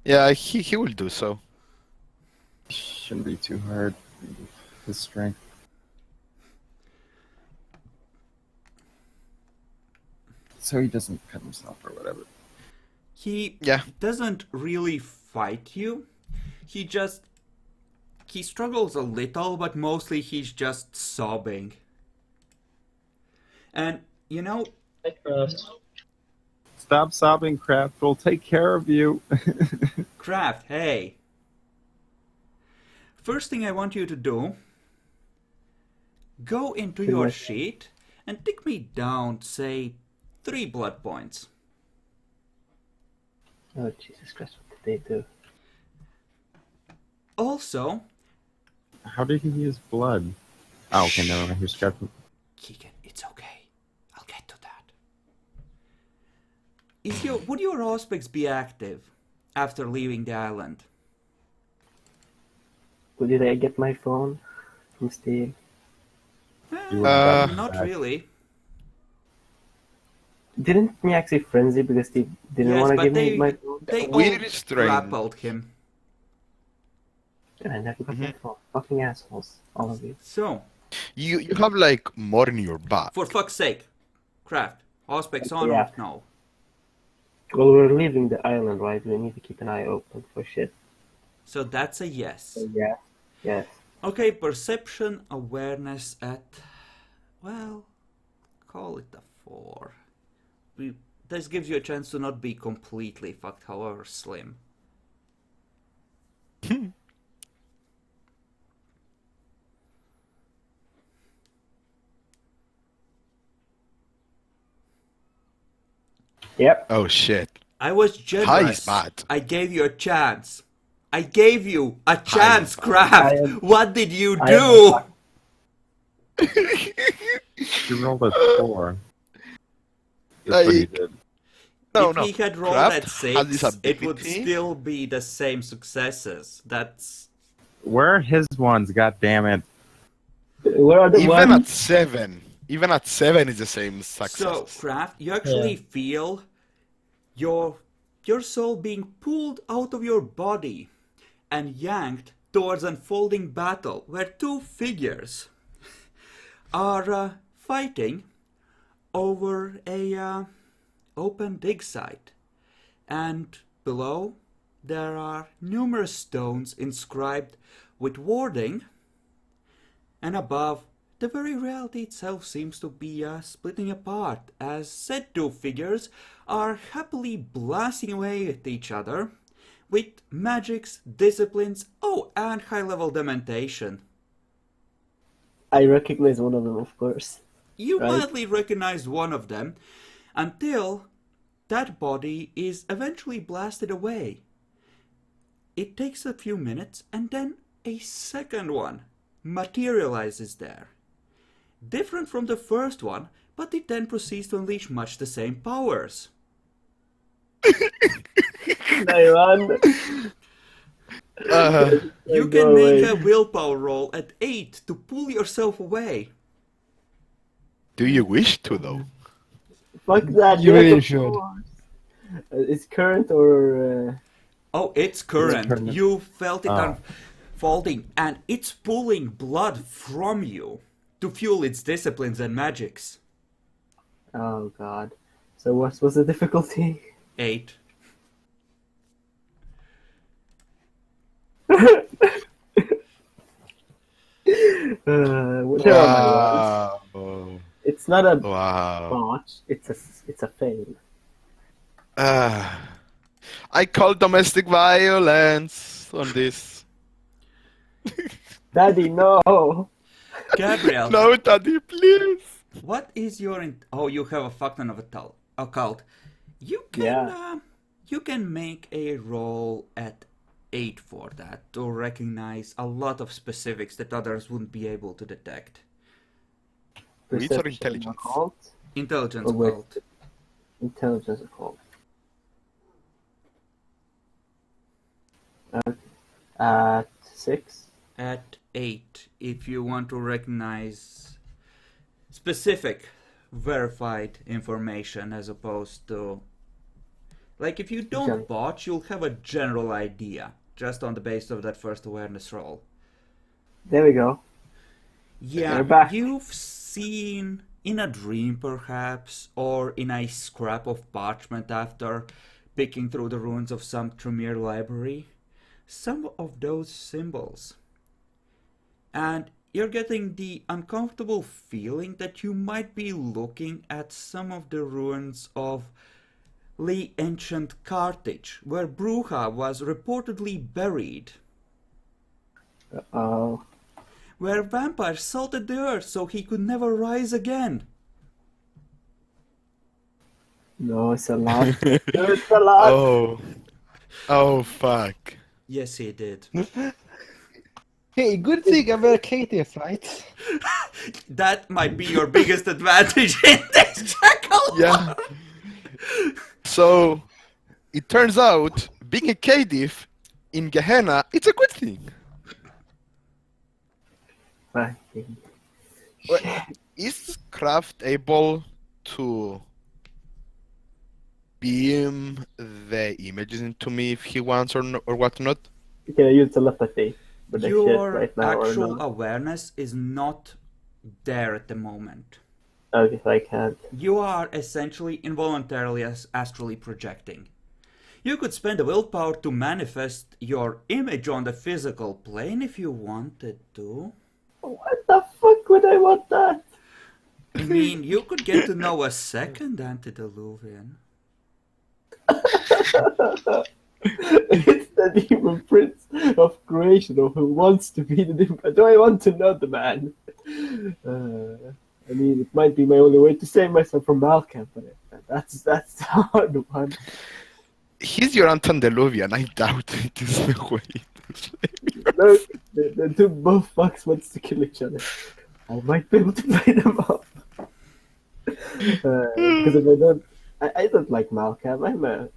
Speaker 3: Yeah, he will do so.
Speaker 5: Shouldn't be too hard. His strength. So he doesn't cut himself or whatever.
Speaker 1: He
Speaker 3: Yeah.
Speaker 1: doesn't really fight you. He struggles a little, but mostly he's just sobbing. And, you know,
Speaker 5: Stop sobbing, Kraft. We'll take care of you.
Speaker 1: Kraft, hey. First thing I want you to do, go into your sheet and tick me down, say, 3 blood points.
Speaker 6: Oh, Jesus Christ, what did they do?
Speaker 1: Also,
Speaker 5: How did he use blood? Oh, okay, never mind. He was scratching.
Speaker 1: Keegan, it's okay. I'll get to that. Would your Auspex be active after leaving the island?
Speaker 6: Did I get my phone from Steve?
Speaker 1: Not really.
Speaker 6: Didn't he actually frenzy because Steve didn't
Speaker 1: Yes,
Speaker 6: want to
Speaker 1: but
Speaker 6: give me my phone?
Speaker 1: they
Speaker 3: We
Speaker 1: all
Speaker 3: restrained.
Speaker 1: grappled him.
Speaker 6: And I never got my phone. Fucking assholes, all of you.
Speaker 1: So,
Speaker 3: You have like more in your back.
Speaker 1: for fuck's sake, Kraft, Auspex on
Speaker 6: Yeah.
Speaker 1: or no?
Speaker 6: Well, we're leaving the island, right? We need to keep an eye open for shit.
Speaker 1: So that's a yes.
Speaker 6: So, yeah. Yes.
Speaker 1: Okay, perception awareness at, well, call it a 4. This gives you a chance to not be completely fucked, however slim.
Speaker 6: Yep.
Speaker 3: Oh shit.
Speaker 1: I was
Speaker 3: High is
Speaker 1: generous.
Speaker 3: bad.
Speaker 1: I gave you a chance. I gave you a
Speaker 3: High
Speaker 1: chance,
Speaker 3: is bad.
Speaker 1: Kraft.
Speaker 6: I am-
Speaker 1: What did you
Speaker 6: I
Speaker 1: do?
Speaker 6: am
Speaker 5: He rolled a 4. That's what he
Speaker 3: Like-
Speaker 5: did.
Speaker 3: No,
Speaker 1: If
Speaker 3: no.
Speaker 1: he had rolled
Speaker 3: Kraft
Speaker 1: at
Speaker 3: had this
Speaker 1: 6, it would
Speaker 3: ability.
Speaker 1: still be the same successes. That's...
Speaker 5: Where are his ones? God damn it.
Speaker 6: Where are the
Speaker 3: Even
Speaker 6: ones?
Speaker 3: at 7. Even at 7 is the same success.
Speaker 1: So, Kraft, you actually feel your soul being pulled out of your body and yanked towards unfolding battle where 2 figures are fighting over a open dig site. And below there are numerous stones inscribed with wording, and above, the very reality itself seems to be splitting apart, as said 2 figures are happily blasting away at each other with magics, disciplines, and high-level dementation.
Speaker 6: I recognize one of them, of course.
Speaker 1: You
Speaker 6: Right.
Speaker 1: mildly recognize one of them until that body is eventually blasted away. It takes a few minutes and then a second one materializes there. Different from the first one, but it then proceeds to unleash much the same powers.
Speaker 6: I run.
Speaker 1: You
Speaker 6: Go
Speaker 1: can make
Speaker 6: away.
Speaker 1: a willpower roll at 8 to pull yourself away.
Speaker 3: Do you wish to though?
Speaker 6: Fuck that.
Speaker 4: You
Speaker 6: yes,
Speaker 4: really
Speaker 6: of
Speaker 4: should.
Speaker 6: course. It's current or...
Speaker 1: Oh, it's current.
Speaker 5: current.
Speaker 1: You felt it
Speaker 5: Oh.
Speaker 1: unfolding, and it's pulling blood from you to fuel its disciplines and magics.
Speaker 6: Oh god. So what was the difficulty?
Speaker 1: 8.
Speaker 6: There are my ones.
Speaker 3: Wow.
Speaker 6: It's not a
Speaker 3: Wow.
Speaker 6: botch. It's a fail.
Speaker 3: I call domestic violence on this.
Speaker 6: Daddy, no.
Speaker 1: Gabriel,
Speaker 3: No, Daddy, please.
Speaker 1: what is your... Oh, you have a fuck ton of a cult. You can,
Speaker 6: Yeah.
Speaker 1: you can make a roll at 8 for that, to recognize a lot of specifics that others wouldn't be able to detect.
Speaker 3: Wits or
Speaker 6: Perception
Speaker 3: intelligence?
Speaker 6: occult?
Speaker 1: Intelligence
Speaker 6: Or wait.
Speaker 1: occult.
Speaker 6: Intelligence occult. At 6?
Speaker 1: At 8, if you want to recognize specific, verified information as opposed to... Like, if you don't botch, you'll have a general idea, just on the basis of that first awareness roll.
Speaker 6: There we go.
Speaker 1: Yeah,
Speaker 6: We're back.
Speaker 1: you've seen, in a dream perhaps, or in a scrap of parchment after picking through the ruins of some Tremere library, some of those symbols. And you're getting the uncomfortable feeling that you might be looking at some of the ruins of the ancient Carthage, where Bruja was reportedly buried.
Speaker 6: Uh-oh.
Speaker 1: Where vampires salted the earth so he could never rise again.
Speaker 6: No, it's a lot. It's a lot.
Speaker 3: Oh, fuck.
Speaker 1: Yes, he did.
Speaker 4: Hey, good thing I'm a caitiff, right?
Speaker 1: That might be your biggest advantage in this jackal.
Speaker 3: Yeah. So, it turns out, being a Kadif in Gehenna, it's a good thing.
Speaker 6: Fucking
Speaker 3: Wait, is Kraft able to beam the images into me if he wants or whatnot?
Speaker 6: Can I use telepathy for the shit
Speaker 1: Your
Speaker 6: right now or
Speaker 1: actual
Speaker 6: not?
Speaker 1: awareness is not there at the moment.
Speaker 6: Okay, so I can't.
Speaker 1: You are essentially involuntarily astrally projecting. You could spend a willpower to manifest your image on the physical plane if you wanted to.
Speaker 6: What the fuck would I want that?
Speaker 1: I mean, you could get to know a second antediluvian.
Speaker 6: It's the demon prince of creation who wants to be the demon. Do I want to know the man? I mean, it might be my only way to save myself from Malcolm, but that's the hard one.
Speaker 3: He's your antediluvian. I doubt it is the way to save
Speaker 6: Look, the two both fucks wants to kill each other. I might be able to play them up. Because if I don't, I don't like Malcolm. I'm an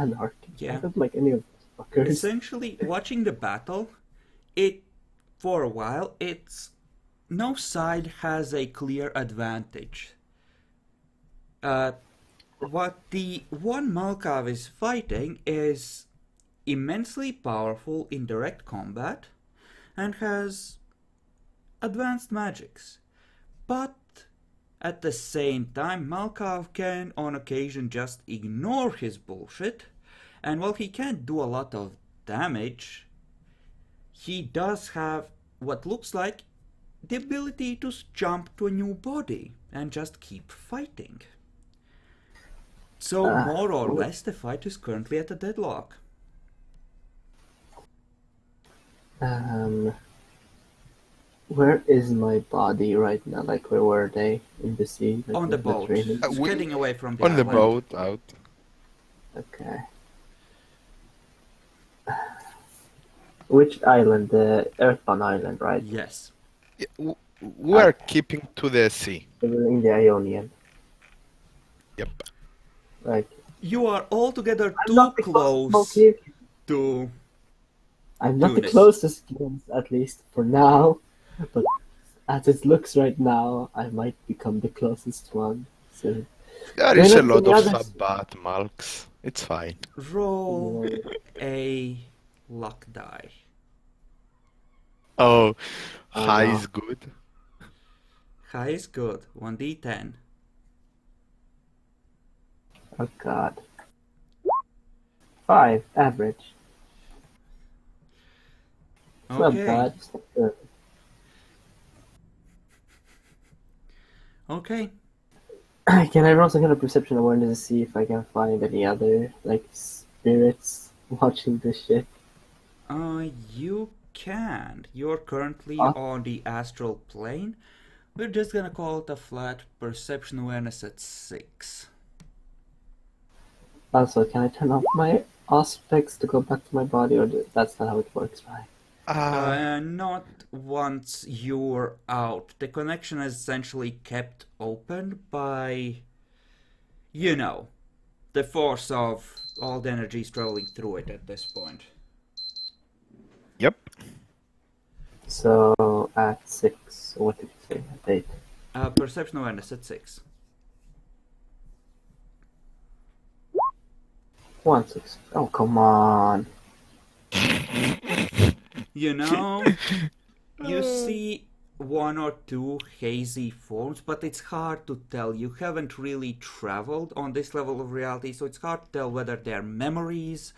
Speaker 6: anarch.
Speaker 1: Yeah.
Speaker 6: I don't like any of those fuckers.
Speaker 1: Essentially, watching the battle, for a while, no side has a clear advantage. What the one Malkav is fighting is immensely powerful in direct combat and has advanced magics. But at the same time, Malkav can on occasion just ignore his bullshit, and while he can't do a lot of damage, he does have what looks like the ability to jump to a new body and just keep fighting. So more or less the fight is currently at a deadlock.
Speaker 6: Where is my body right now? Like, where were they in the sea? Like,
Speaker 1: On the boat,
Speaker 6: training?
Speaker 1: heading away from the
Speaker 3: on the
Speaker 1: island.
Speaker 3: boat out.
Speaker 6: Okay. Which island? The Earthbound Island, right?
Speaker 1: Yes.
Speaker 3: Yeah, we are keeping to the sea.
Speaker 6: In the Ionian.
Speaker 3: Yep.
Speaker 6: Right.
Speaker 1: You are altogether
Speaker 6: I'm
Speaker 1: too
Speaker 6: not the
Speaker 1: close
Speaker 6: closest
Speaker 1: to...
Speaker 6: I'm not the
Speaker 1: Tunis.
Speaker 6: closest ones, at least for now. But as it looks right now, I might become the closest one. So
Speaker 3: There is a
Speaker 6: Then
Speaker 3: lot
Speaker 6: the
Speaker 3: of
Speaker 6: others-
Speaker 3: Sabbat Malks. It's fine.
Speaker 1: Roll a luck die.
Speaker 3: Oh,
Speaker 6: Oh,
Speaker 3: high
Speaker 6: no.
Speaker 3: is good.
Speaker 1: High is good. 1d10.
Speaker 6: oh god. 5, average. It's not
Speaker 1: Okay.
Speaker 6: bad. It's not good.
Speaker 1: Okay.
Speaker 6: Can I roll some kind of perception awareness to see if I can find any other like spirits watching this shit?
Speaker 1: You can. You're currently
Speaker 6: Huh?
Speaker 1: on the astral plane. We're just gonna call it a flat perception awareness at 6.
Speaker 6: Also, can I turn off my aspects to go back to my body, or that's not how it works, right?
Speaker 1: Not once you're out. The connection is essentially kept open by, you know, the force of all the energy traveling through it at this point.
Speaker 3: Yep.
Speaker 6: So at 6, what did you say? At 8.
Speaker 1: Perception awareness at 6.
Speaker 6: 1, 6. Oh, come on.
Speaker 1: You know, you see one or two hazy forms, but it's hard to tell. You haven't really traveled on this level of reality, so it's hard to tell whether they're memories,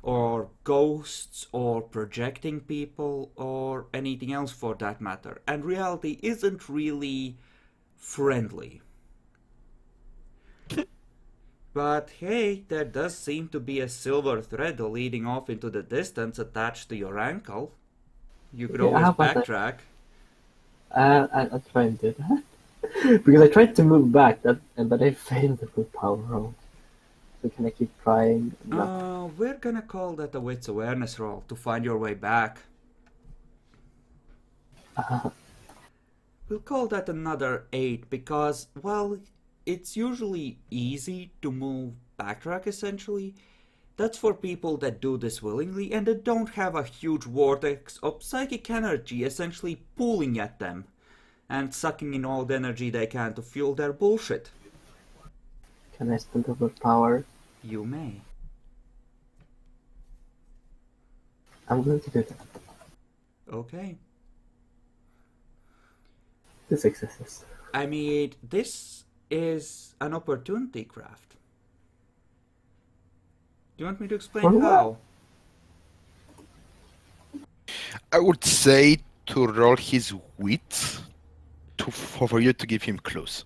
Speaker 1: or ghosts, or projecting people, or anything else for that matter. And reality isn't really friendly. But hey, there does seem to be a silver thread leading off into the distance attached to your ankle. You could
Speaker 6: Yeah,
Speaker 1: always
Speaker 6: how about that?
Speaker 1: backtrack.
Speaker 6: I'll try and do that. Because I tried to move back, but I failed the willpower roll. So can I keep trying? No.
Speaker 1: We're gonna call that a wits awareness roll to find your way back. We'll call that another 8 because, well, it's usually easy to move backtrack essentially. That's for people that do this willingly and that don't have a huge vortex of psychic energy essentially pulling at them and sucking in all the energy they can to fuel their bullshit.
Speaker 6: Can I spend the willpower?
Speaker 1: You may.
Speaker 6: I'm going to do that.
Speaker 1: Okay.
Speaker 6: 2 successes.
Speaker 1: I mean, this is an opportunity craft. Do you want me to explain
Speaker 6: For what?
Speaker 1: how?
Speaker 3: I would say to roll his wits for you to give him clues.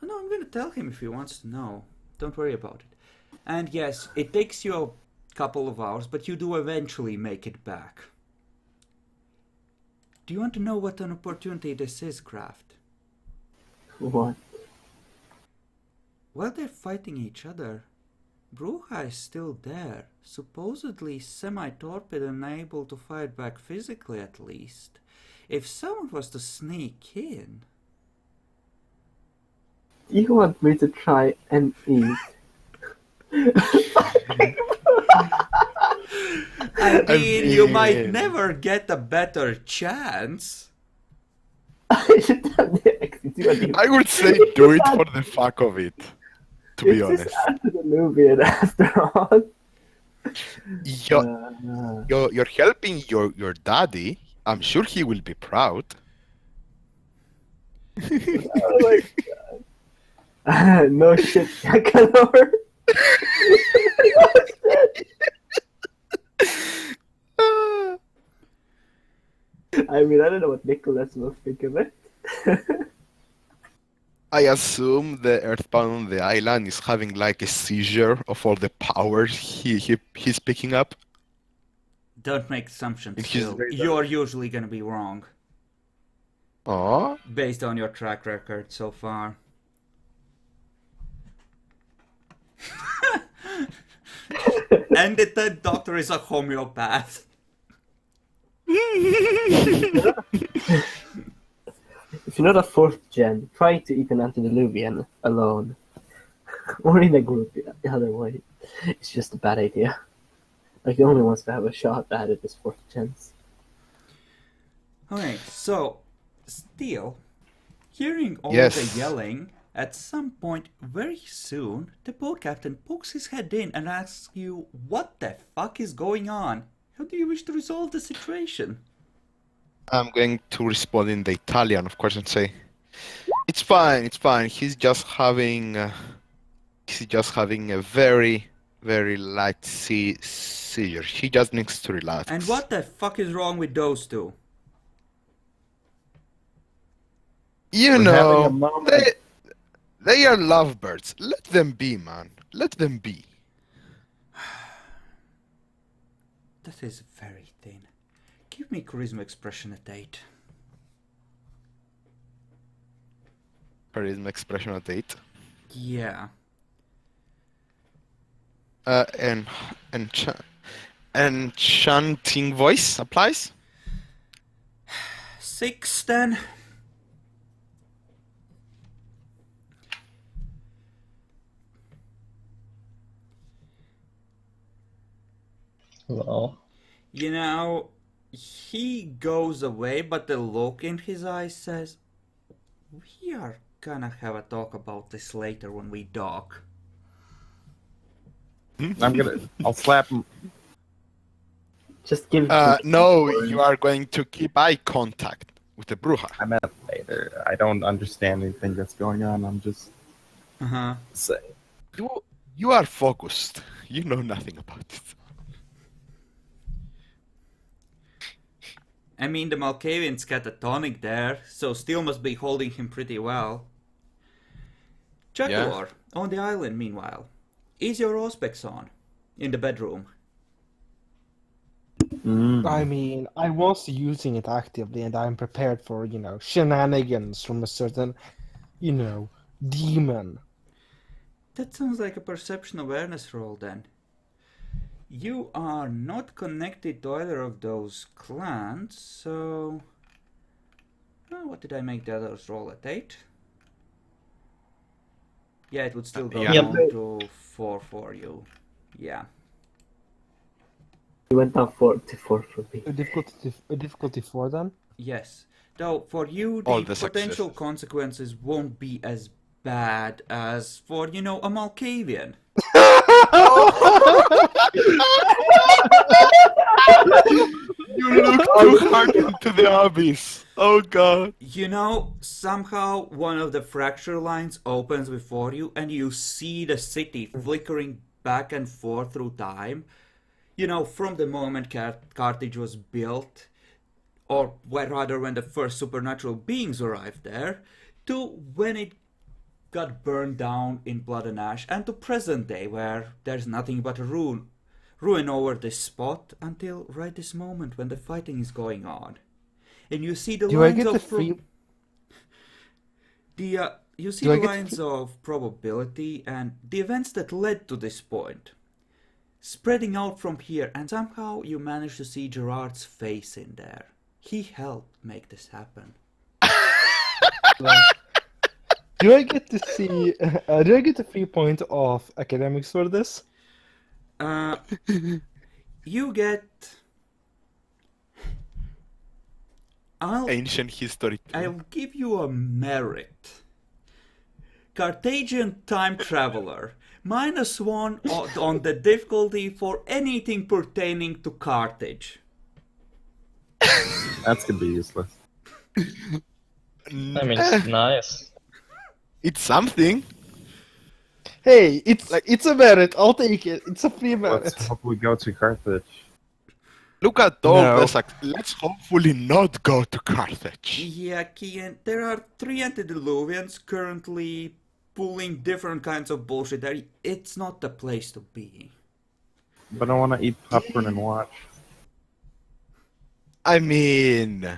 Speaker 1: No, I'm gonna tell him if he wants to know. Don't worry about it. And yes, it takes you a couple of hours, but you do eventually make it back. Do you want to know what an opportunity this is, Craft?
Speaker 6: What?
Speaker 1: While they're fighting each other, Bruja is still there, supposedly semi-torpid and able to fight back physically at least. If someone was to sneak in...
Speaker 6: You want me to try and eat?
Speaker 1: I mean, you might
Speaker 3: mean-
Speaker 1: never get a better chance.
Speaker 6: I should have the execute.
Speaker 3: I would say do it for the fuck of it. To be
Speaker 6: It's
Speaker 3: honest,
Speaker 6: just after the movie, and after all.
Speaker 3: you're helping your daddy. I'm sure he will be proud.
Speaker 6: Oh my god. No shit, Jackalover. I mean, I don't know what Nicholas will think of it.
Speaker 3: I assume the Earthbound on the island is having like a seizure of all the powers he's picking up.
Speaker 1: Don't make assumptions,
Speaker 3: If he's
Speaker 1: Phil.
Speaker 3: very
Speaker 1: You're usually gonna be wrong,
Speaker 3: Aww.
Speaker 1: based on your track record so far. And the doctor is a homeopath.
Speaker 6: If you're not a 4th gen, try to eat an antediluvian alone. Or in a group, the other way. It's just a bad idea. Like, the only ones to have a shot at it is 4th gens.
Speaker 1: Okay, so, still, hearing all
Speaker 3: Yes.
Speaker 1: the yelling, at some point very soon, the boat captain pokes his head in and asks you what the fuck is going on. How do you wish to resolve the situation?
Speaker 3: I'm going to respond in the Italian, of course, and say, "It's fine, it's fine. He's just having a very, very light seizure. He just needs to relax."
Speaker 1: And what the fuck is wrong with those two?
Speaker 3: You
Speaker 5: We're having a
Speaker 3: know,
Speaker 5: moment.
Speaker 3: they are lovebirds. Let them be, man. Let them be.
Speaker 1: That is very thin. Give me charisma expression at 8.
Speaker 3: Charisma expression at 8.
Speaker 1: Yeah.
Speaker 3: And enchanting voice applies.
Speaker 1: 6 then.
Speaker 2: Wow.
Speaker 1: You know, he goes away, but the look in his eyes says, "We are gonna have a talk about this later when we dock."
Speaker 5: I'll slap him.
Speaker 6: Just give.
Speaker 3: No, you are going to keep eye contact with the Bruja.
Speaker 5: I meant later. I don't understand anything that's going on. I'm just
Speaker 1: Uh-huh.
Speaker 5: saying.
Speaker 3: You are focused. You know nothing about it.
Speaker 1: I mean, the Malkavian's catatonic there, so still must be holding him pretty well. Jaguar, on the island, meanwhile. Is your Auspex on? In the bedroom?
Speaker 4: I mean, I was using it actively, and I'm prepared for, shenanigans from a certain, demon.
Speaker 1: That sounds like a perception awareness roll then. You are not connected to either of those clans, so... Oh, what did I make the others roll at 8? Yeah, it would still go
Speaker 3: Yeah.
Speaker 1: down to 4 for you. Yeah.
Speaker 6: He went down 4 to 4 for me.
Speaker 4: A difficulty 4 then?
Speaker 1: Yes. Though for you,
Speaker 3: All
Speaker 1: the
Speaker 3: the
Speaker 1: potential
Speaker 3: successes.
Speaker 1: consequences won't be as bad as for, a Malkavian.
Speaker 3: You look too hard into the abyss. Oh god.
Speaker 1: Somehow one of the fracture lines opens before you and you see the city flickering back and forth through time. From the moment Carthage was built, or rather when the first supernatural beings arrived there, to when it got burned down in blood and ash, and to present day where there's nothing but a ruin over this spot until right this moment when the fighting is going on. And you see the
Speaker 4: Do I
Speaker 1: lines
Speaker 4: get the
Speaker 1: of
Speaker 4: free...
Speaker 1: you see
Speaker 4: Do I
Speaker 1: the
Speaker 4: get the
Speaker 1: lines of probability and the events that led to this point spreading out from here, and somehow you manage to see Gerard's face in there. He helped make this happen.
Speaker 4: Do I get to see... do I get a free point of academics for this?
Speaker 1: You get...
Speaker 3: Ancient history.
Speaker 1: I'll give you a merit. Carthaginian time traveler. -1 on the difficulty for anything pertaining to Carthage.
Speaker 5: That's gonna be useless.
Speaker 2: I mean, it's nice.
Speaker 3: It's something.
Speaker 4: Hey, it's a merit. I'll take it. It's a free merit.
Speaker 5: Let's hopefully go to Carthage.
Speaker 3: Look at all
Speaker 4: No.
Speaker 3: this. Let's hopefully not go to Carthage.
Speaker 1: Yeah, Kian, there are 3 antediluvians currently pulling different kinds of bullshit there. It's not the place to be.
Speaker 5: But I want to eat popcorn and watch.
Speaker 3: I mean,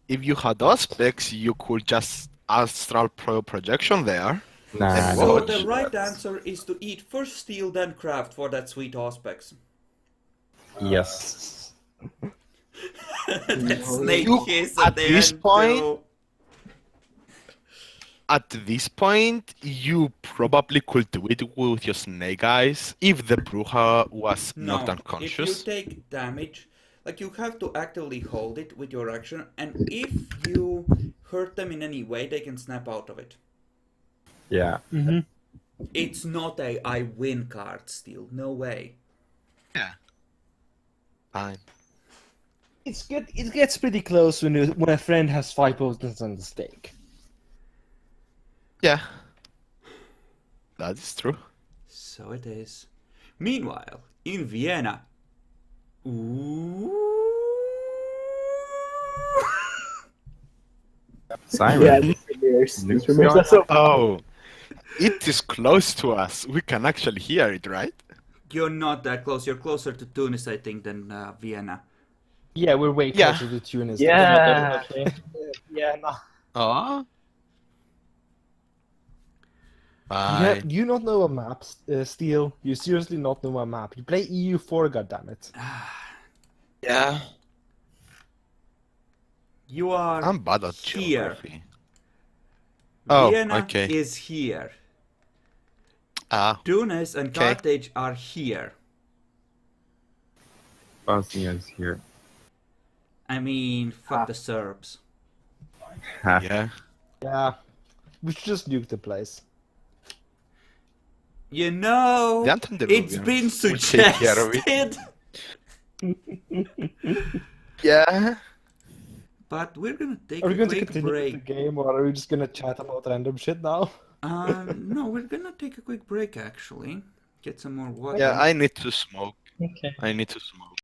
Speaker 3: if you had Auspex, you could just astral projection there.
Speaker 5: Nah.
Speaker 1: So
Speaker 3: watch.
Speaker 1: the right answer is to eat first steel, then craft for that sweet Auspex.
Speaker 5: Yes.
Speaker 1: That snake
Speaker 3: You-
Speaker 1: kiss
Speaker 3: at
Speaker 1: the
Speaker 3: this
Speaker 1: end,
Speaker 3: point-
Speaker 1: too.
Speaker 3: At this point, you probably could do it with your snake eyes if the Bruja was
Speaker 1: No,
Speaker 3: not unconscious.
Speaker 1: if you take damage, you have to actively hold it with your action, and if you hurt them in any way, they can snap out of it.
Speaker 5: Yeah.
Speaker 4: Mm-hmm.
Speaker 1: It's not a I win card still, no way.
Speaker 3: Fine.
Speaker 4: It's good. It gets pretty close when a friend has 5 potents on the stake.
Speaker 3: Yeah. That is true.
Speaker 1: So it is. Meanwhile, in Vienna. Ooh.
Speaker 5: Siren.
Speaker 6: Yeah, this premieres. This
Speaker 5: News
Speaker 6: premieres.
Speaker 5: going
Speaker 6: That's so
Speaker 3: Oh, it is close to us. We can actually hear it, right?
Speaker 1: You're not that close. You're closer to Tunis, I think, than Vienna.
Speaker 4: Yeah, we're way
Speaker 3: Yeah.
Speaker 4: closer to Tunis.
Speaker 6: Yeah.
Speaker 2: Definitely.
Speaker 4: Yeah, no.
Speaker 3: Oh. Bye.
Speaker 4: Do you not know a map, Steel? You seriously not know a map? You play EU4, goddammit.
Speaker 3: Yeah.
Speaker 1: You are
Speaker 3: I'm bad at
Speaker 1: here.
Speaker 3: geography. Oh,
Speaker 1: Vienna
Speaker 3: okay.
Speaker 1: is here.
Speaker 3: Ah,
Speaker 1: Tunis and
Speaker 3: Okay.
Speaker 1: Carthage are here.
Speaker 5: Bosnia is here.
Speaker 1: I mean, fuck the Serbs.
Speaker 3: yeah.
Speaker 4: Yeah, we should just nuke the place.
Speaker 1: You know,
Speaker 3: The Antediluvians
Speaker 1: it's been
Speaker 3: will take care of it.
Speaker 1: suggested.
Speaker 3: Yeah.
Speaker 1: But we're gonna take
Speaker 4: Are we
Speaker 1: a
Speaker 4: going to
Speaker 1: quick
Speaker 4: continue with the
Speaker 1: break.
Speaker 4: game, or are we just gonna chat about random shit now?
Speaker 1: No, we're gonna take a quick break actually. Get some more water.
Speaker 3: Yeah, I need to smoke.
Speaker 2: Okay.
Speaker 3: I need to smoke.